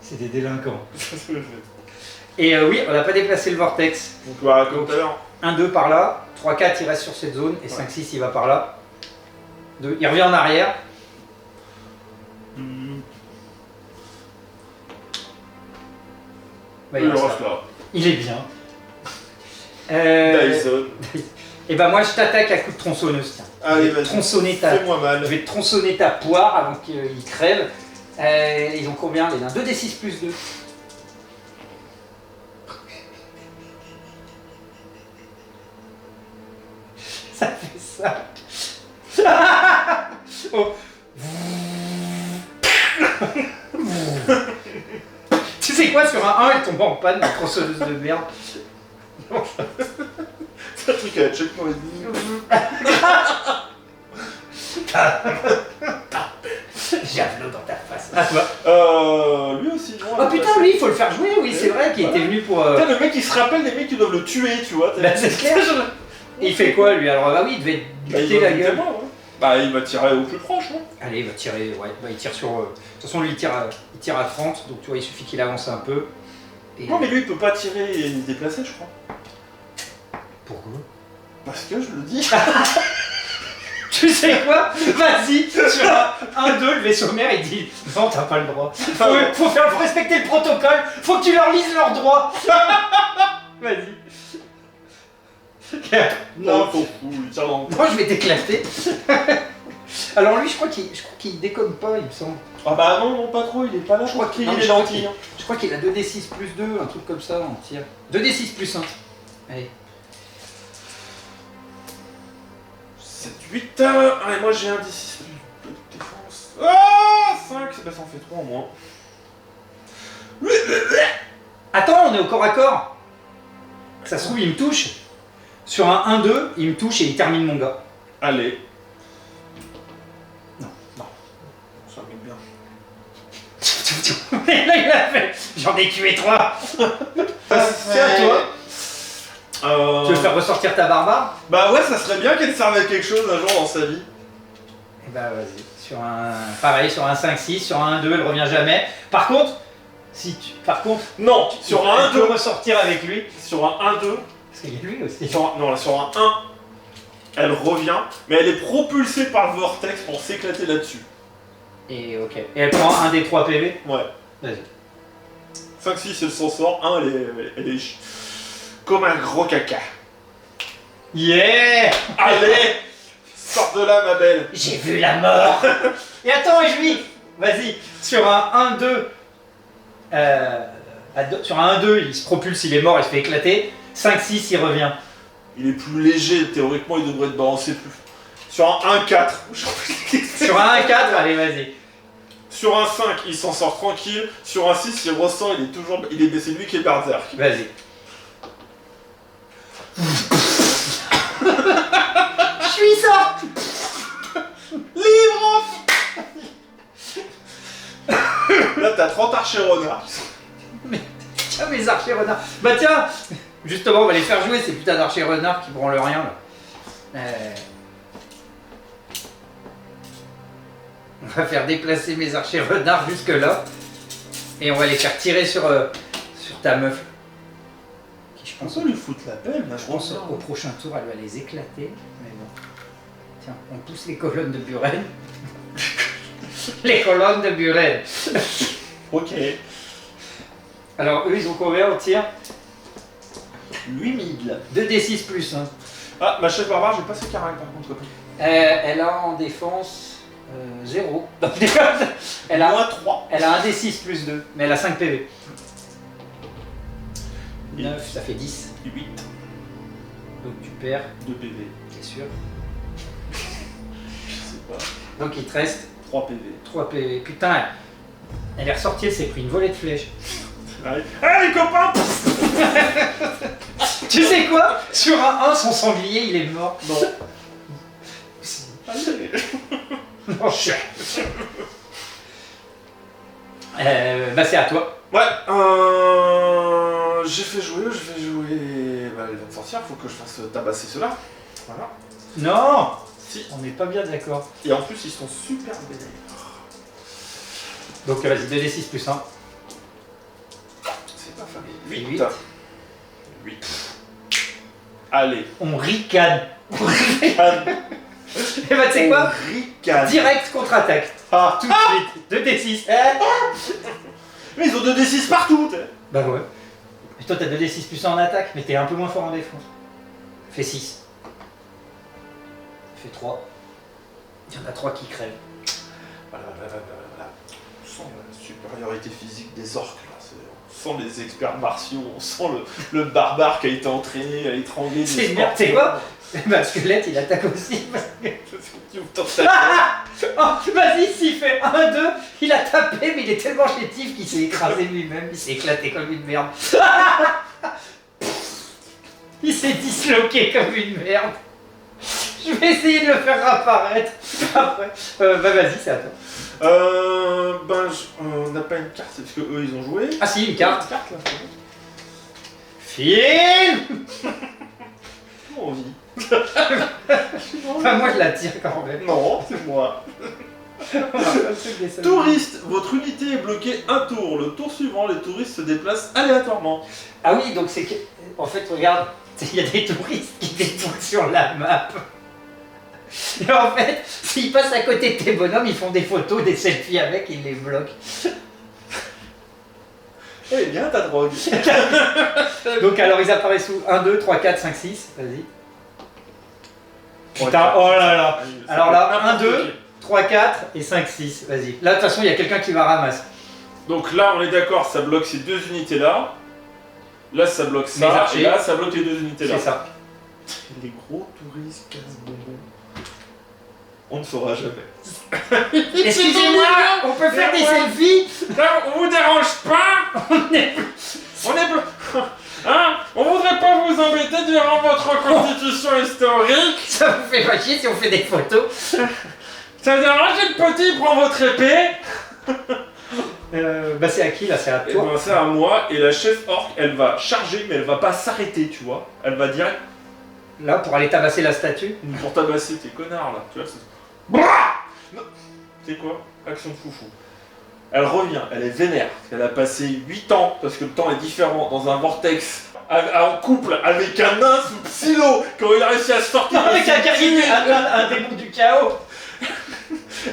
c'est des délinquants. Et oui, on n'a pas déplacé le vortex. Donc voilà, comme tout à l'heure. 1, 2 par là, 3, 4 il reste sur cette zone, et 5, 6 il va par là. 2, il revient en arrière. Bah, il Il reste reste là. là. Il est bien. Dyson. Et bah moi je t'attaque à coup de tronçonneuse. Tiens. Allez, Je vais vas-y. te tronçonner ta... Fais-moi mal. Je vais te tronçonner ta poire avant qu'il crève. Ils ont combien les nains? 2d6 plus 2. Ça fait ça. Oh. Tu sais quoi, sur un 1, elle tombe en panne, la tronçonneuse de merde. C'est un truc à la Chuck Norris. Javelot dans ta face. À toi. Lui aussi, non. Oh putain, lui, il faut le faire jouer, oui, c'est vrai qu'il était venu pour... Putain, le mec il se rappelle des mecs qui doivent le tuer, tu vois. Bah, c'est clair. Et il fait quoi, lui? Alors, ah oui, il devait Bah, buter la gueule. Bah, il va tirer au plus proche, non? Allez, il va tirer, ouais, bah, il tire sur... De toute façon, lui, il tire à 30, donc tu vois, il suffit qu'il avance un peu. Et... Non, mais lui il peut pas tirer et se déplacer, je crois. Pourquoi? Parce que je le dis. Tu sais quoi? Vas-y, sur un 2, le vaisseau mère, il dit non, t'as pas le droit. Faut respecter le protocole, faut que tu leur lises leurs droits. Vas-y. Non, t'en fous, il tient dans le... Moi je vais t'éclater. Alors lui je crois qu'il déconne pas il me semble. Ah bah non, pas trop, il est pas là, Je crois pour qu'il crier les lentilles. Je crois qu'il a 2d6 plus 2, un truc comme ça en tir. 2d6 plus 1. Allez. 7, 8, allez, moi j'ai un D6 de défense. Ah 5, bah ça en fait 3 en moins. Attends, on est au corps à corps. Ça se trouve il me touche. Sur un 1-2, il me touche et il termine mon gars. Allez. Non. Ça met bien. Et là il a fait. J'en ai tué 3. C'est à toi. Tu veux faire ressortir ta barbare? Bah ouais, ça serait bien qu'elle serve à quelque chose un jour dans sa vie. Et bah vas-y. Sur un. Pareil, sur un 5-6, sur un 1-2, elle revient jamais. Par contre, Non, sur un 1-2. tu peux ressortir avec lui. Sur un 1-2. Parce qu'il y a lui aussi. Non, là, sur un 1, elle revient, mais elle est propulsée par le vortex pour s'éclater là-dessus. Et ok. Et elle prend un des 3 PV. Ouais. Vas-y. 5, 6, elle s'en sort. 1, elle est comme un gros caca. Yeah! Allez, sors de là, ma belle. J'ai vu la mort. Et attends, et lui. Vas-y. Sur un 1-2. Sur un 1-2, il se propulse, il est mort, il se fait éclater. 5-6, il revient. Il est plus léger, théoriquement, il devrait te balancer plus. Sur un 1-4. Sur un 1-4, allez, vas-y. Sur un 5, il s'en sort tranquille. Sur un 6, il ressort, c'est lui qui est berserk. Vas-y. Je suis sorti. Libre. Là, t'as 30 archers renards. Tiens, mes archers renards. Bah tiens, justement, on va les faire jouer ces putains d'archers renards qui branlent rien là. On va faire déplacer mes archers renards jusque là. Et on va les faire tirer sur ta meuf. Qui, je pense, On peut lui foutre la peine, là, je pense au prochain tour, elle va les éclater. Mais bon. Tiens, on pousse les colonnes de Buren. Les colonnes de Buren. Ok. Alors eux, ils ont combien au tir? 8000. 2d6 plus 1. Ah, ma chef barbare, j'ai pas ses caractères par contre. Elle a en défense 0. Elle a, Moins 3. elle a un D6 plus 2, mais elle a 5 PV. Et 9, ça fait 10. 8 Donc tu perds, 2 PV. t'es sûr. Je sais pas. Donc il te reste 3 PV. 3 PV. Putain, elle est ressortie, elle s'est pris une volée de flèches. Allez, hey, copain. Tu sais quoi? Sur un 1, son sanglier, il est mort. Non. Allez. Non, je... bah c'est à toi. Ouais, j'ai fait jouer, je vais jouer. Bah, elle va me sortir, faut que je fasse tabasser ceux-là. Voilà. Non, Si. on n'est pas bien d'accord. Et en plus, ils sont super vénères. Donc vas-y, 2d6 plus 1. C'est pas famille. Et 8. huit. 8. Allez. On ricane. Calme. Et bah tu sais quoi? Ricane. Direct contre-attaque. Ah. Tout de suite. 2d6. Mais ils ont 2d6 partout. T'sais. Bah ouais. Et toi t'as 2d6 plus 1 en attaque, mais t'es un peu moins fort en défense. Fais 6. Fais 3. Il y en a 3 qui crèvent. Voilà. On sent la supériorité physique des orques là. On sent les experts martiaux, on sent le barbare qui a été entraîné à étrangler des C'est merde, c'est quoi? Bah squelette il attaque aussi. Tu ouvres ton tête. Oh, vas-y, s'il fait 1-2, il a tapé, mais il est tellement chétif qu'il s'est écrasé lui-même, il s'est éclaté comme une merde. Il s'est disloqué comme une merde. Je vais essayer de le faire réapparaître après. Bah vas-y, c'est à toi. On n'a pas une carte, parce que eux ils ont joué. Ah si, une carte. Une carte là. Film. Comment on vit? Enfin, moi je la tire quand même. Non, c'est moi. Touriste. Touriste, votre unité est bloquée un tour. Le tour suivant, les touristes se déplacent aléatoirement. Ah oui, donc c'est que... En fait, regarde, il y a des touristes qui déboulent sur la map. Et en fait, s'ils passent à côté de tes bonhommes, ils font des photos, des selfies avec, ils les bloquent. Eh bien, ta drogue. Donc alors ils apparaissent sous 1, 2, 3, 4, 5, 6, vas-y. Putain, oh là là. Ça Alors peut là, être 1, n'importe 2, qui. 3, 4 et 5, 6. Vas-y. Là, de toute façon, il y a quelqu'un qui va ramasser. Donc là, on est d'accord, ça bloque ces deux unités-là. Là, ça bloque Les ça. archers. Et là, ça bloque les deux unités-là. C'est ça. Les gros touristes casse-bonbons. On ne saura jamais. Excusez-moi, on peut faire des selfies. Là, on vous dérange pas. On est... Hein? On voudrait pas vous embêter durant votre constitution historique. Ça vous fait pas chier si on fait des photos. Ça vous dérange, le petit, prend votre épée. Bah c'est à qui là? C'est à Et toi. ben, c'est à moi. Et la chef orc, elle va charger, mais elle va pas s'arrêter, tu vois. Elle va direct Là, pour aller tabasser la statue. pour tabasser tes connards, là. Tu vois, c'est... Brrr. Non. Tu sais quoi? Action de foufou. Elle revient, elle est vénère. Elle a passé 8 ans, parce que le temps est différent, dans un vortex, en couple avec un nain sous psylo, quand il a réussi à sortir. Avec un guerrier, un démon du chaos.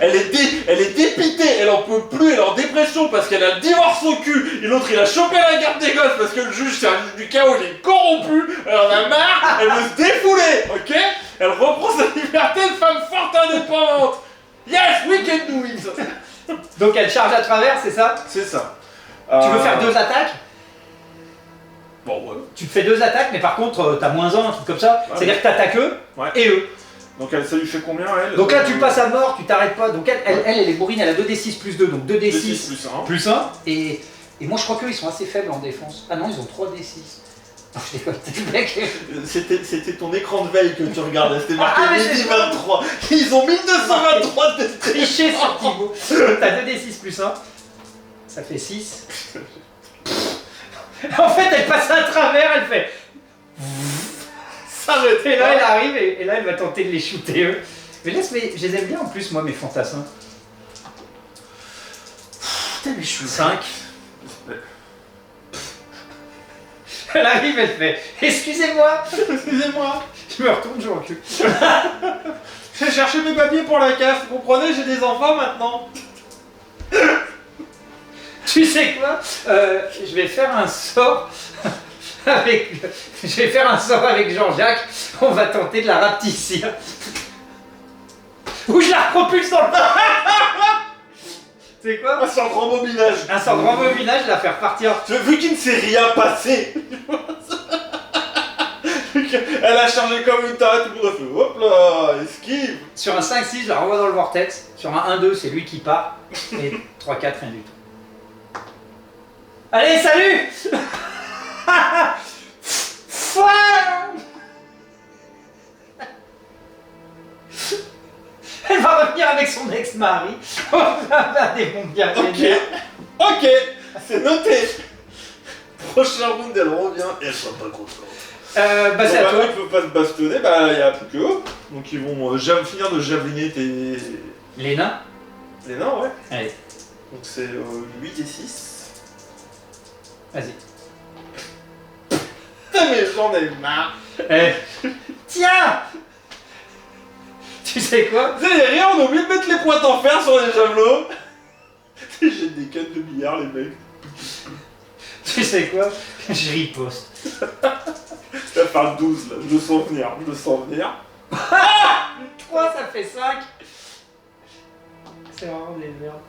Elle est dépitée, elle en peut plus, elle est en dépression parce qu'elle a le divorce au cul. Et l'autre, il a chopé la garde des gosses parce que le juge, c'est un juge du chaos, il est corrompu. Elle en a marre, elle veut se défouler, ok? Elle reprend sa liberté de femme forte indépendante. Yes, we can do it. Donc elle charge à travers, c'est ça? C'est ça. Tu veux faire 2 attaques? Bon, ouais. Tu te fais 2 attaques, mais par contre, t'as -1, un truc comme ça. Ouais. C'est-à-dire que t'attaques eux Ouais. et eux. Donc elle, ça lui fait combien, elle? Donc là, tu passes à mort, tu t'arrêtes pas. Donc elle est bourrine, elle a 2d6 plus 2, donc 2d6 plus 1. plus 1. Et moi, je crois qu'eux, ils sont assez faibles en défense. Ah non, ils ont 3d6. Non, je déconne, le mec. C'était ton écran de veille que tu regardais, c'était marqué Ah, mais c'est midi 23. Ils ont 1223 de Triché sur Thibaut. Donc t'as 2d6 plus 1. Ça fait 6. En fait, elle passe à travers, elle fait. S'arrête. Et là, elle arrive et là, elle va tenter de les shooter eux. Mais là, je les aime bien en plus, moi, mes fantassins. Putain, mais je suis 5. Elle arrive, elle fait. Excusez-moi. Excusez-moi. Je me retourne, je recule. J'ai cherché mes papiers pour la casse, vous comprenez, j'ai des enfants maintenant. Tu sais quoi? Je vais faire un sort avec. Je vais faire un sort avec Jean-Jacques. On va tenter de la rapetisser. Ou je la propulse dans le. C'est quoi? Un sort de rembobinage. Un sort de rembobinage, la faire partir. Vu qu'il ne s'est rien passé. Elle a chargé comme une tarée, tout le monde a fait hop là, esquive. Sur un 5-6, je la renvoie dans le vortex. Sur un 1-2, c'est lui qui part. Et 3-4, rien du tout. Allez, salut. Elle va revenir avec son ex-mari. On va faire des bons bien. Ok, c'est noté. Prochain round, elle revient et elle sera pas contente. Bah c'est à toi. Ils peuvent pas se bastonner, bah il y a plus que eux. Donc ils vont finir de javeliner tes... Les nains. les nains, ouais. Allez, Donc c'est 8 et 6. vas-y. Putain mais j'en ai marre. Tiens. Tu sais quoi? Vous savez rien, on a oublié de mettre les pointes en fer sur les javelots. J'ai des cannes de billard les mecs. Tu sais quoi? Je riposte. Ça va faire 12 là, je le sens venir, je le sens venir. 3, ça fait 5. C'est vraiment des merdes.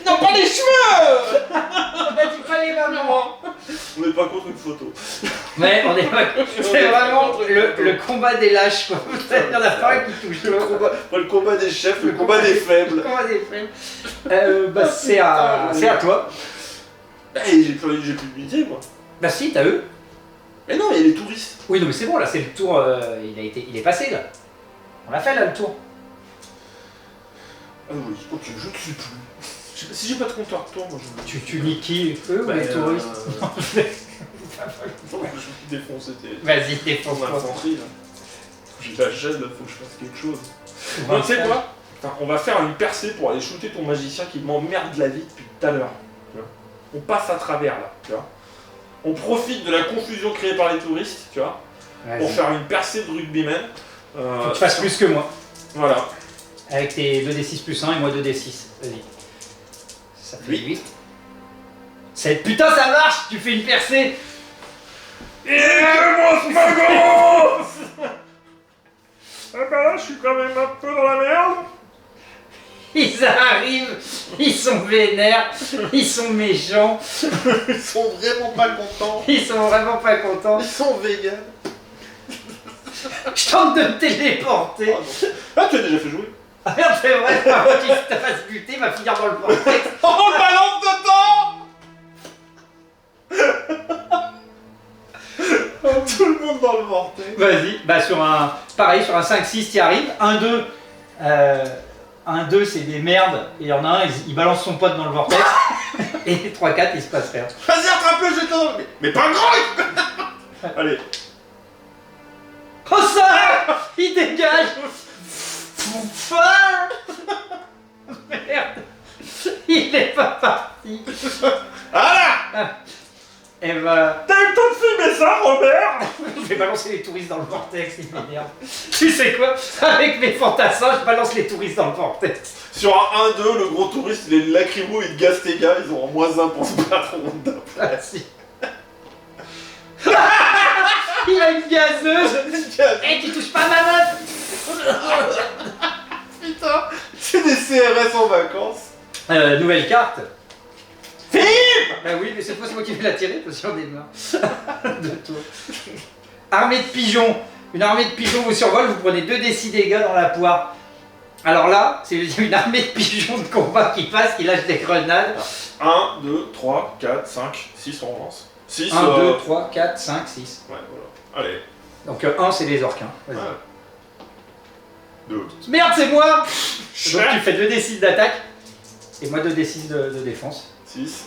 Non, pas les cheveux. On a dit pas les mamans. On n'est pas contre une photo. Mais on est pas. C'est vraiment le combat des lâches quoi. Il y en a pas un qui touche l'autre. Le combat des chefs, le combat des Le faibles. combat des faibles. Bah c'est à toi. Et j'ai plus d'unité moi. Bah si, t'as eux. Mais non, il y a les touristes. Oui, non mais c'est bon là, c'est le tour. Il est passé là. On l'a fait là le tour. Ah oui, ok, je ne sais plus. Si j'ai pas de compteur tour, moi je... Tu niques qui? Eux ou Bah, les touristes? Non, je me défonce, c'était... Vas-y, Ton défonce-toi. infanterie là. J'ai la gêne, là, faut que je fasse quelque chose. Donc tu sais quoi? Enfin, on va faire une percée pour aller shooter ton magicien qui m'emmerde la vie depuis tout à l'heure. Tu vois. On passe à travers là, tu vois. On profite de la confusion créée par les touristes, tu vois, pour Vas-y. faire une percée de rugbyman. Faut que tu fasses plus que moi. Voilà. Avec tes 2d6 plus 1 et moi 2d6. Vas-y. Ça fait 8. Putain, ça marche! Tu fais une percée! Aidez-moi ce magot. Ah bah là, je suis quand même un peu dans la merde. Ils arrivent, ils sont vénères, ils sont méchants, Ils sont vraiment pas contents. ils sont vraiment pas contents. Ils sont véganes. Je tente de me téléporter. Ah, non. Ah, tu as déjà fait jouer. Ah merde, c'est vrai, avant qu'il se fasse buter, il va finir dans le vortex. Oh, on le balance dedans. Tout le monde dans le vortex. Vas-y, bah pareil, sur un 5-6, tu y arrives. 1-2, 1-2, c'est des merdes. Et il y en a un, il balance son pote dans le vortex. Et 3-4, il se passe rien. Vas-y, attrape-le, jeton. Mais pas grand. Allez. Oh ça, il dégage. Ah merde, il est pas parti. Voilà. Et bah, T'as eu le temps de filmer ça, Robert. je vais balancer les touristes dans le vortex, il m'énerve. Tu sais quoi, avec mes fantassins, je balance les touristes dans le vortex. Sur un 1-2, le gros touriste, il est lacrymo, il te gasse tes gars, ils ont -1 pour se battre au monde d'après. Ah si. Il a une gazeuse. Eh, tu touches pas ma meuf. Putain, c'est des CRS en vacances. Nouvelle carte. Philippe. Bah oui, mais cette fois c'est moi qui vais la tirer parce qu'on démarre. De tour. Armée de pigeons. Une armée de pigeons vous survole, vous prenez 2d6 dégâts dans la poire. Alors là, c'est une armée de pigeons de combat qui passe, qui lâche des grenades. 1, 2, 3, 4, 5, 6, on relance. 6, 1, 2, 3, 4, 5, 6. Ouais, voilà. Allez. Donc 1 c'est les orques. Hein. Vas-y. Ouais. 2. Merde, c'est moi. Donc tu fais 2d6 d'attaque et moi 2d6 de défense. 6.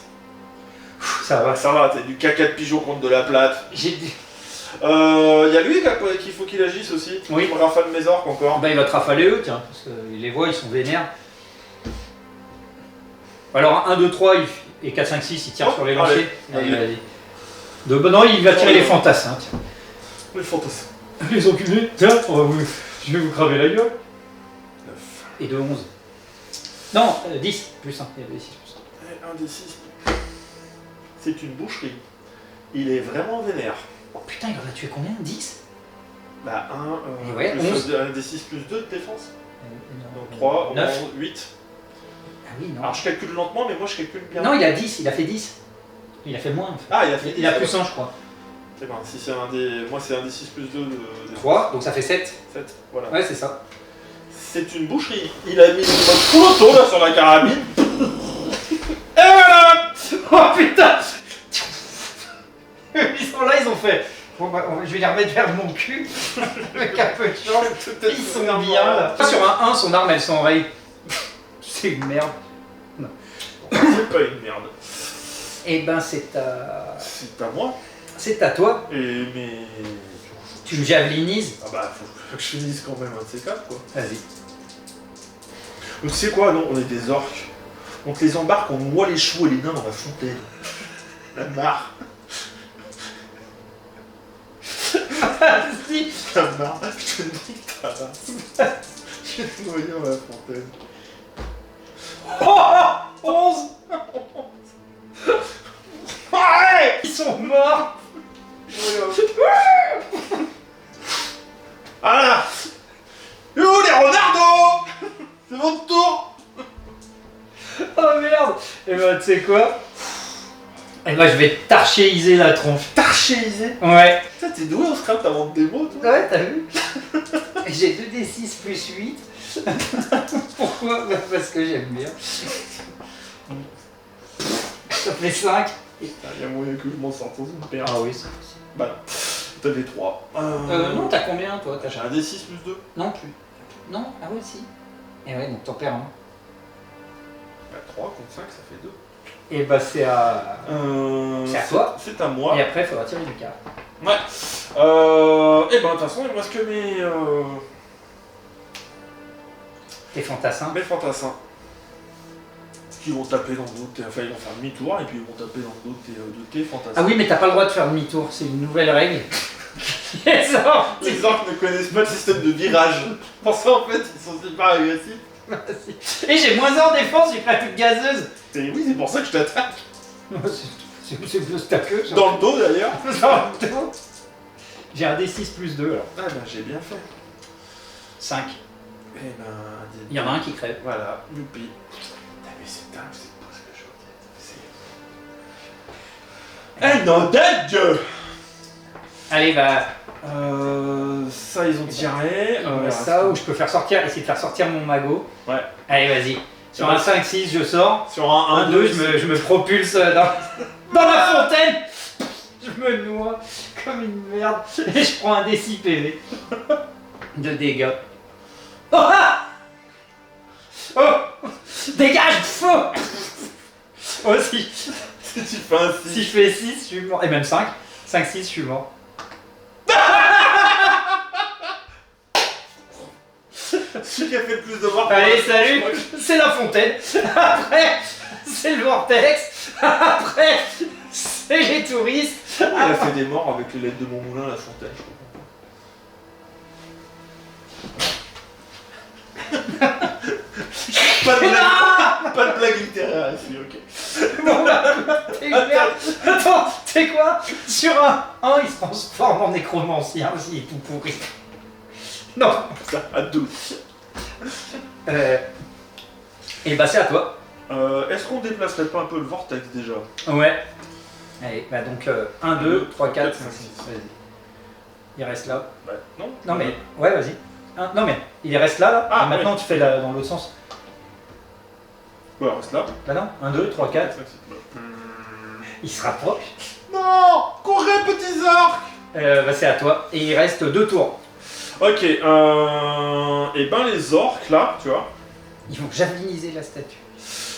Ça va. Ça va, t'as du caca de pigeon contre de la plate. J'ai dit. Y'a lui qu'il faut qu'il agisse aussi. Oui. Pour rafale mes orques encore. Bah il va te rafaler eux, tiens, parce qu'il les voit, ils sont vénères. Alors 1, 2, 3 et 4, 5, 6, il tire sur les lanciers. Allez. Vas-y. Non, il va tirer les fantassins. Tiens. Les fantassins. Les enculés, tiens, je vais vous cramer la gueule. 9. Et de 11. Non, 10 plus 1. Il y avait 6 plus 1. 1 des 6. C'est une boucherie. Il est vraiment vénère. Oh putain, il en a tué combien? 10? Bah 1, Ouais, 11. 1 des 6 plus 2 de défense. Donc 3, 9. 11, 8. Ah oui, non. Alors je calcule lentement, mais moi je calcule bien. Non, il a 10, il a fait 10. Il a fait moins en fait. Ah, il a fait 10. Il a plus 1, je crois. C'est bien, si c'est un des. Moi c'est un des 6 plus 2 de. 3, donc ça fait 7. 7, voilà. Ouais, c'est ça. C'est une boucherie. Il a mis le mode full auto là sur la carabine. Et voilà. Oh putain. Ils sont là, ils ont fait. Bon bah, je vais les remettre vers mon cul. Avec un peu de chance. Ils sont bien là. Sur un 1, son arme elle s'enraye. C'est une merde. C'est pas une merde. Et ben c'est à. C'est à moi. C'est à toi. Et mais. Tu me javelinises. Ah bah faut que je finisse quand même un de ces 4 quoi. Vas-y. Donc tu sais quoi, non, on est des orques. On te les embarque, on noie les chevaux et les nains dans la fontaine. La marre. Vas-y. La marre. Je te dis que t'as marre. Je vais te noyer dans la fontaine. Oh 11. Ouais. Ils sont morts. Voilà. Et où les renardos? C'est votre tour. Oh merde. Et ben tu sais quoi? Et ben je vais t'archéiser la tronche. T'archéisé. Ouais. Putain, t'es doué au scrap, t'inventes des mots, toi. Ouais, t'as vu? J'ai 2d6 plus 8. Pourquoi? Bah, parce que j'aime bien. Ça fait 5. Il y a moyen que je m'en sorte sans une paire. Ah oui, c'est possible. Bah non. T'as des 3. Non, t'as combien toi? J'ai un D6 plus 2. Non plus. Non? Ah ouais, si. Et ouais, donc t'en perds un. Bah 3 contre 5, ça fait 2. Et bah c'est à... C'est à toi. C'est à moi. Et après, il faudra tirer une carte. Ouais. Et ben de toute façon, il me reste que Tes fantassins. mes fantassins. Qui vont taper dans le dos de tes... Enfin, ils vont faire demi-tour et puis ils vont taper dans le dos de tes fantassins. Ah oui, mais t'as pas le droit de faire demi-tour. C'est une nouvelle règle. Yes, Les orques ne connaissent pas le système de virage. Pour ça, en fait, ils sont super agressifs. Et j'ai moins 1 en défense, j'ai pas toute gazeuse. Et oui, c'est pour ça que je t'attaque. C'est le stackeux. Dans le dos d'ailleurs. Dans le dos. J'ai un D6 plus 2 alors. Ah ben j'ai bien fait. 5. Eh ben... Il y en a un qui crève. Voilà, youpi. Putain, mais c'est dingue, c'est pas ce que je veux dire. Eh non, Dieu. Allez, bah. Ça ils ont tiré. Ça, ou je peux faire sortir, essayer de faire sortir mon magot. Ouais. Allez, vas-y. Sur un 5-6, je sors. Sur un 1-2, je me propulse dans la fontaine. Je me noie comme une merde. Et je prends un D6 PV de dégâts. Oh, ah oh, dégage, faux. Oh, si Si tu fais un 6. je fais 6, je suis mort. Et même 5. 5-6, je suis mort. Celui qui a fait le plus de morts. Allez, salut. C'est la fontaine. Après, c'est le vortex. Après, c'est les touristes. Il a fait des morts avec les lettres de mon moulin à la fontaine, je comprends pas. Pas de blague littéraire ici, ok. Bon, bah, t'es une merde. Attends, tu sais quoi? Sur un 1, il se transforme en nécromancien s'il est tout pourri. Non. Ça, à 12. Et bah, c'est à toi. Est-ce qu'on déplacerait pas un peu le vortex déjà? Ouais. Allez, bah donc 1, 2, 3, 4, 5, 6. Vas-y. Il reste là. Bah, non. Non, mais. Ouais, vas-y. Non, mais il reste là, là. Ah, et maintenant, oui. tu fais dans l'autre sens. Ouais, on reste là. Bah, non. 1, 2, 3, 4. Il se rapproche. Non! Courez, petits orques! Bah, c'est à toi. Et il reste 2 tours. Ok, et ben les orques là, tu vois, Ils vont javeliniser la statue.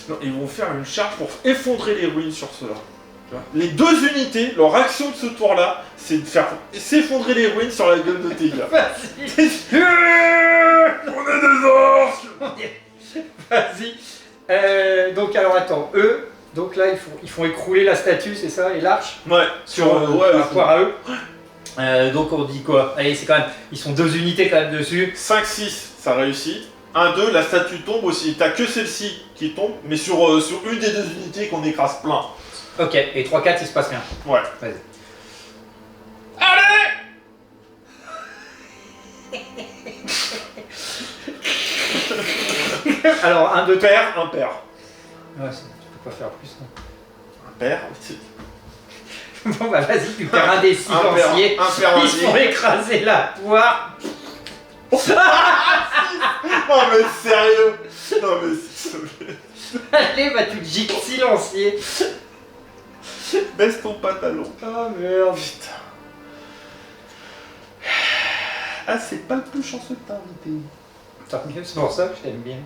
non, ils vont faire une charge pour effondrer les ruines sur ceux-là. Tu vois. Les deux unités, leur action de ce tour-là, c'est de faire s'effondrer les ruines sur la gueule de tes gars. Vas-y. On est des orques! Vas-y. Donc, alors, attends. Eux, donc là, ils font écrouler la statue, c'est ça? Et l'arche? Ouais, Sur ouais, rapport à eux. Donc on dit quoi? Allez, c'est quand même. Ils sont 2 unités quand même dessus. 5-6, ça réussit. 1-2, la statue tombe aussi. T'as que celle-ci qui tombe, mais sur une des deux unités qu'on écrase plein. Ok, et 3-4, il se passe rien. Ouais. Vas-y. Allez! Alors, 1, 2, 3. Père, un père. Ouais, tu peux pas faire plus, non? Un père. Bon, bah vas-y, tu perds un des 6 Un père, lanciers. un père, Ils se font écraser la poire. Non mais sérieux! Non mais s'il te plaît. Allez, bah tu te gites silencieux. Baisse ton pantalon. Oh merde. Putain. Ah, c'est pas le plus chanceux de t'inviter. Tant mieux, c'est pour ça que je t'aime bien.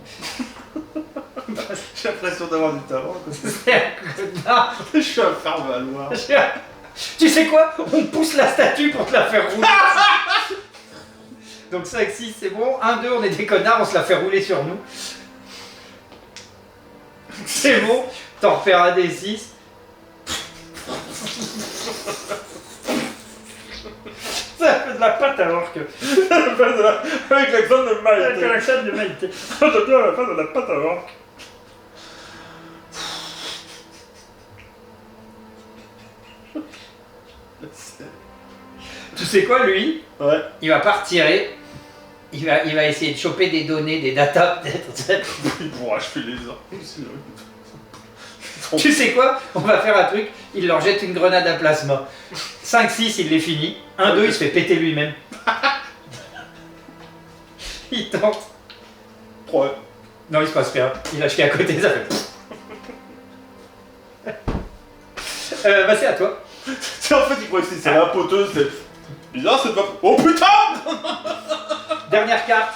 J'ai l'impression d'avoir du talent. C'est un connard. Je suis un faire valoir. Tu sais quoi? On pousse la statue pour te la faire rouler. Donc 5, 6, c'est bon. 1, 2, on est des connards, on se la fait rouler sur nous. C'est bon, t'en repères un des 6. Ça fait de la pâte à orque. Avec l'accent de Maïté. Avec l'accent de Maïté. J'adore la fin de la pâte à orque. Tu sais quoi, lui? Ouais. Il va pas retirer. Il va essayer de choper des données, des datas peut-être. Il pourra achever les orques. Tu sais quoi? On va faire un truc. Il leur jette une grenade à plasma. 5, 6, il les finit. 1, 2, il se fait péter lui-même. Il tente. 3. Non, il se passe rien. Il lâche qui à côté, ça fait. Bah, c'est à toi. C'est en fait, il croit que c'est la poteuse. C'est bizarre, c'est pas. Oh putain! Dernière carte.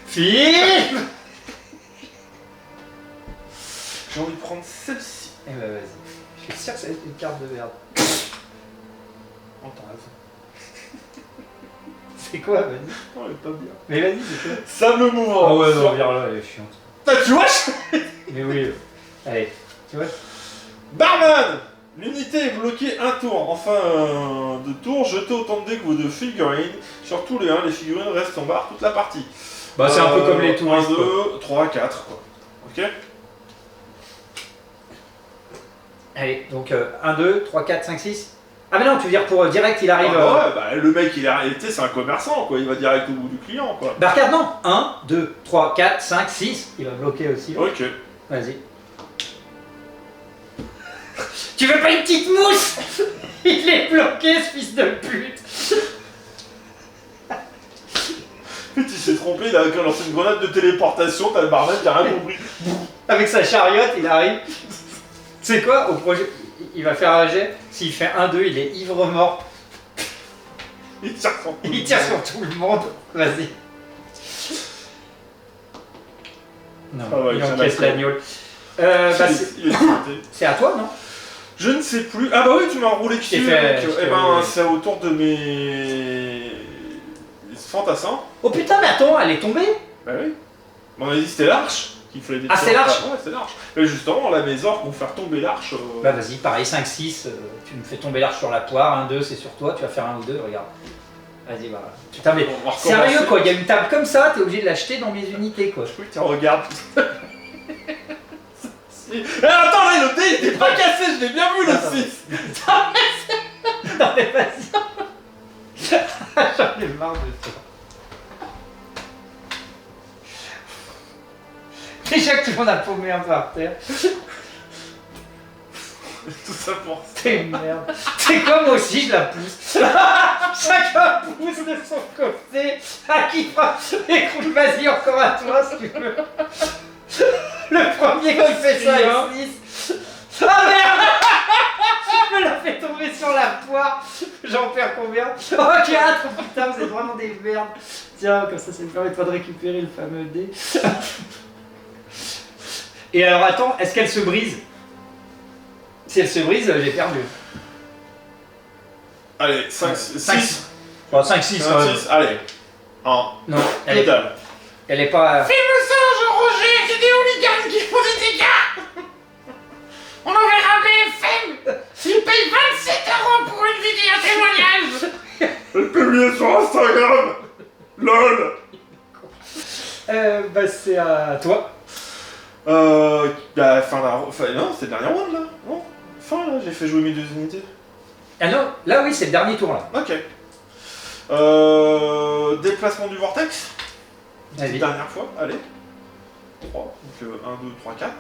Film. J'ai envie de prendre celle-ci. Eh ben, vas-y. Je suis sûr que ça va être une carte de merde. Oh, t'as raison. C'est quoi, vas-y? Non, elle est pas bien. Mais vas-y, c'est quoi? Sable mouvant. Ah ouais, non, viens là, elle est chiante. Ah, tu vois? Mais oui. Allez, tu vois? Barman! L'unité est bloquée un tour. En fin de tour, jetez autant de dés que vos deux figurines. Sur tous les 1, les figurines restent en barre toute la partie. Bah, c'est un peu comme les touristes. 1, 2, 3, 4, quoi. Ok? Allez, donc 1, 2, 3, 4, 5, 6. Ah mais non, tu veux dire pour direct, il arrive... Ah bah ouais, le mec, il est, tu sais, c'est un commerçant, quoi. Il va direct au bout du client, quoi. Bah regarde, non. 1, 2, 3, 4, 5, 6. Il va bloquer aussi. Ok. Vas-y. Tu veux pas une petite mousse? Il est bloqué, ce fils de pute. Il s'est trompé, il a lancé une grenade de téléportation, t'as le barman qui a rien compris. Avec sa chariote, il arrive. Tu sais quoi? Au projet, il va faire un jet. S'il fait 1, 2, il est ivre-mort. Il tire sur tout. Il tire sur tout le monde. Vas-y. Non, Ah ouais, il il encaisse tient la l'agneau. C'est à toi, non? Je ne sais plus. Ah bah oui, tu m'as enroulé dessus. Eh ben, c'est au tour de mes fantassins. Oh putain, mais attends, elle est tombée. Bah oui. On a dit c'était l'arche qu'il fallait détruire. Ah, c'est l'arche? Ouais, c'est l'arche. Mais justement, là, mes orques vont faire tomber l'arche. Bah vas-y, pareil, 5, 6, tu me fais tomber l'arche sur la poire, 1, 2, c'est sur toi, tu vas faire 1 ou 2, regarde. Vas-y, voilà. Putain, mais On va recommencer. sérieux quoi, il y a une table comme ça, t'es obligé de l'acheter dans mes unités quoi. Oui, tiens, regarde. Attends, là, le dé, il était pas cassé, je l'ai bien vu, le 6. Non mais vas-y. J'en ai marre de toi. Déjà que tout le monde a paumé un par terre. Tout ça pour ça. C'est une merde. C'est comme moi aussi, je la pousse. Chacun pousse de son côté. À qui fera. Écoute, vas-y, encore à toi si tu veux. Le premier qui fait ça est 6. Ah merde. Je me la fais tomber sur la poire. J'en perds combien? Oh 4. Putain, vous êtes vraiment des merdes. Tiens, comme ça me permettra de récupérer le fameux dé. Et alors attends, est-ce qu'elle se brise? Si elle se brise, j'ai perdu. Allez, 5, 6. Bon, 5, 6. 6, allez. 1. Non, elle est pas... Filme ça, Roger, c'est des hooligans qui font des dégâts. On en verra BFM. Ils payent 27 € pour une vidéo témoignage. Elle publié sur Instagram. LOL. bah c'est à toi. Bah, non, c'est le dernier round là. Non, fin là, j'ai fait jouer mes 2 unités. Ah non, là oui, c'est le dernier tour là. Ok. Déplacement du vortex. Vas-y. Dernière fois, allez. 3, donc 1, 2, 3, 4.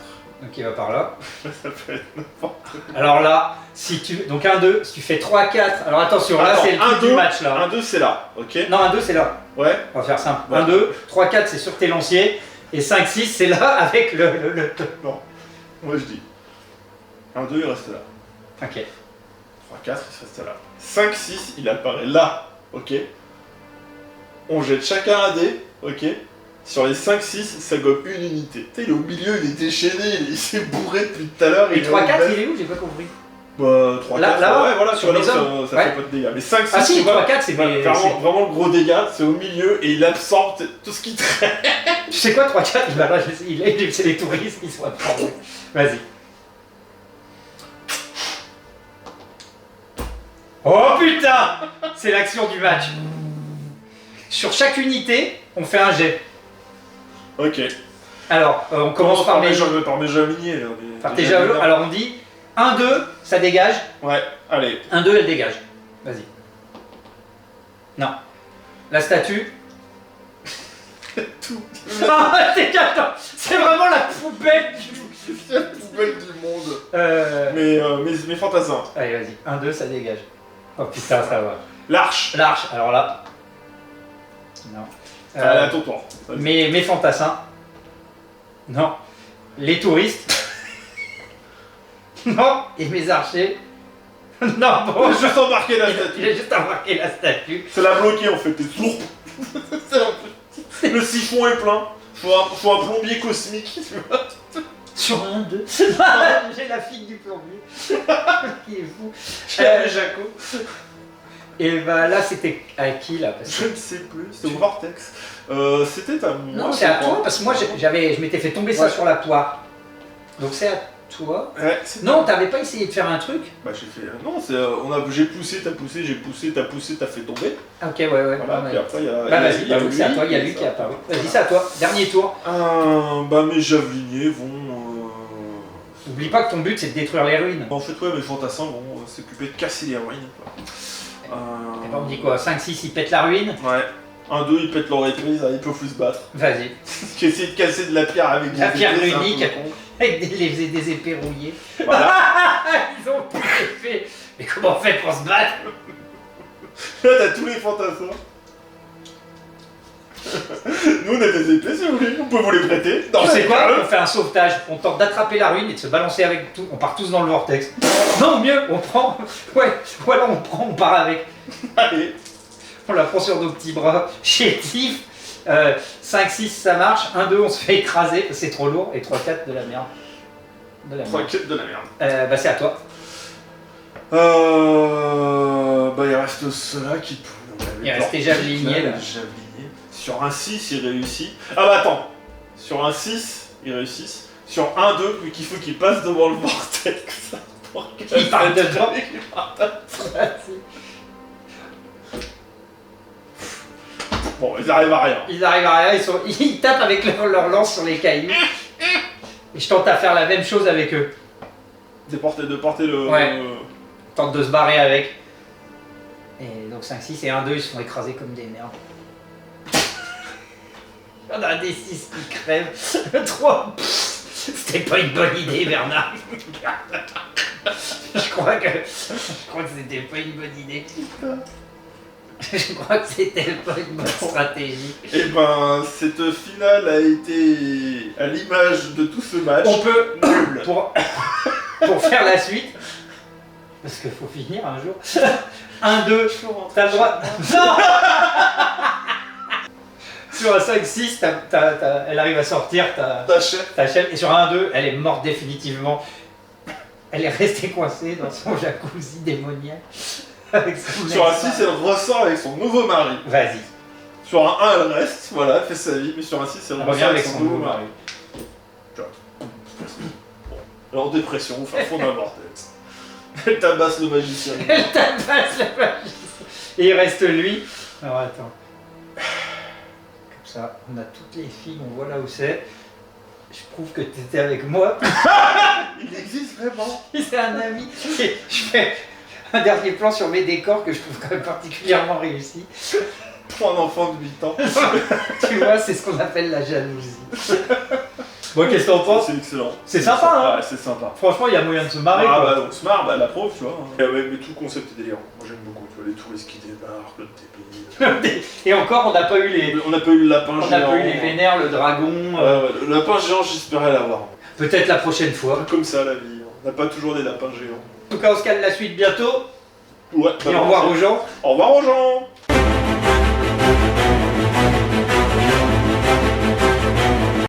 Donc il va par là. Ça peut être n'importe quoi. Alors là, si tu... Donc 1, 2, si tu fais 3, 4... Alors attention, là Attends, c'est le truc du match là. 1, 2, c'est là, ok. Non, 1, 2 c'est là. Ouais. On va faire simple. Ouais. 1, 2, 3, 4 c'est sur tes lanciers. Et 5, 6 c'est là avec le... Non. Moi je dis. 1, 2, il reste là. Ok. 3, 4, il reste là. 5, 6, il apparaît là, ok. On jette chacun un dé, ok. Sur les 5, 6, ça gobe une unité. Tu sais, il est au milieu, il est déchaîné, il s'est bourré depuis tout à l'heure. Et 3, 4 il est où? J'ai pas compris. Bah, 3, Là, 4, là, ouais, voilà, sur sur les ça, hommes. ça Ouais. fait pas de dégâts. Mais 5, 6, Ah si, tu vois, 3, 4 c'est... vraiment le gros dégât, c'est au milieu et il absorbe tout ce qui traîne. Tu sais quoi, 3, 4, c'est les touristes qui sont absorbés. Vas-y. Oh putain! C'est l'action du match. Sur chaque unité, on fait un jet. Ok. Alors, on commence par mes javeliniers. là, par tes javelots. Alors on dit 1, 2, ça dégage. Ouais, allez. 1, 2, elle dégage. Vas-y. Non. La statue. Tout. Ah, dégage, attends. C'est vraiment la poubelle du... C'est la poubelle du monde. Mes fantassins. Allez, vas-y. 1, 2, ça dégage. Oh putain, ça va. L'arche. L'arche, alors là. Non. Allez, à ton tour. Vas-y. Mes fantassins. Non. Les touristes. Non. Et mes archers. Non, bon. Je vais embarquer la Il a statue. juste embarqué la statue. C'est la bloquer en fait, t'es sourd. Le siphon est plein. Faut un plombier cosmique, tu vois. Sur 1, 2. J'ai la fille du plombier. Qui est fou. Jaco. Et bah là, c'était à qui là? Parce que... Je ne sais plus, c'est au vortex. C'était à moi. Non, c'est à je crois. toi, parce que moi je m'étais fait tomber ça Ouais. sur la poire. Donc c'est à toi. Ouais, c'est Non, t'avais pas essayé de faire un truc? Bah j'ai fait. Non, j'ai poussé, t'as poussé, j'ai poussé, t'as poussé, t'as fait tomber. Ah, ok, ouais, ouais. Voilà, ouais. puis après il y a. Bah vas-y, il y a donc c'est à lui, toi, il y a et lui ça. qui est apparu. Vas-y, c'est à toi, dernier tour. Bah mes javeliniers vont. Oublie N'oublie pas que ton but c'est de détruire les ruines. En fait, ouais, mais les fantassins vont s'occuper de casser les ruines. Quoi. Et ben, on dit quoi, 5-6 ils pètent la ruine? Ouais. 1-2, ils pètent leur maîtrise, ils peuvent plus se battre. Vas-y. Qui essaie de casser de la pierre avec La des pierre épées, c'est un peu runique. con. Avec des épées rouillées. Voilà. Ils ont plus d'épées. Mais comment on fait pour se battre? Là, t'as tous les fantassins. Nous, on a des épées, si vous voulez. On peut vous les prêter. Tu sais quoi? On fait un sauvetage. On tente d'attraper la ruine et de se balancer avec tout. On part tous dans le vortex. Non, mieux, on prend. Ouais, voilà, on part avec. Allez. On la prend sur nos petits bras chétifs. 5-6 ça marche. 1-2 on se fait écraser parce que c'est trop lourd. Et 3-4 de la merde. De la 3 merde. quêtes de la merde. Bah c'est à toi. Bah, il reste ceux-là qui peuvent. Il reste les javeliniers, là. Javeliniers. Sur un 6, il réussit. Ah bah attends. Sur un 6, ils réussissent. Sur un 2, vu qu'il faut qu'ils passent devant le vortex. Il part dedans. Bon, ils arrivent à rien. Ils arrivent à rien, ils tapent avec leur lance sur les cailloux. Et je tente à faire la même chose avec eux. De porter le. Ouais. Tente de se barrer avec. Et donc 5-6 et 1-2 ils se font écraser comme des merdes. On a des 6 qui crèvent. Le 3, c'était pas une bonne idée Bernard. Je crois que c'était pas une bonne idée. Je crois que c'était pas une bonne stratégie. Et ben, cette finale a été à l'image de tout ce match. On peut, nul. pour faire la suite, parce qu'il faut finir un jour. 1-2, t'as le droit. Non. Sur un 5-6, elle arrive à sortir ta chef. Et sur un 1-2, elle est morte définitivement. Elle est restée coincée dans son jacuzzi démoniaque. Avec son Sur un ex. 6, elle ressort avec son nouveau mari. Vas-y. Sur un 1, elle reste, voilà, elle fait sa vie. Mais sur un 6, elle Elle ressort avec son nouveau mari. Elle est en dépression, au fin fond d'un vortex. Elle tabasse le magicien. Elle tabasse la magie. Et il reste lui. Alors attends. Comme ça, on a toutes les filles, on voit là où c'est. Je prouve que tu étais avec moi. Il existe vraiment. C'est un ami. Et je fais un dernier plan sur mes décors que je trouve quand même particulièrement réussi. Pour un enfant de 8 ans. Tu vois, c'est ce qu'on appelle la jalousie. Bon, qu'est-ce que t'en penses? C'est excellent. C'est sympa, hein? Ouais, c'est sympa. Franchement, il y a moyen de se marrer. Ah quoi. bah on se marre, bah la preuve, tu vois. Ouais, mais tout le concept est délirant. Moi j'aime beaucoup, tu vois, les touristes qui débarquent, le TP. Et encore, on n'a pas eu les. On n'a pas eu le lapin On géant. n'a pas eu les vénères, le dragon. Ouais, le lapin géant, j'espérais l'avoir. Peut-être la prochaine fois. Comme ça la vie, on n'a pas toujours des lapins géants. En tout cas, on se calme la suite bientôt. Ouais, Et au revoir aux gens. Au revoir aux gens.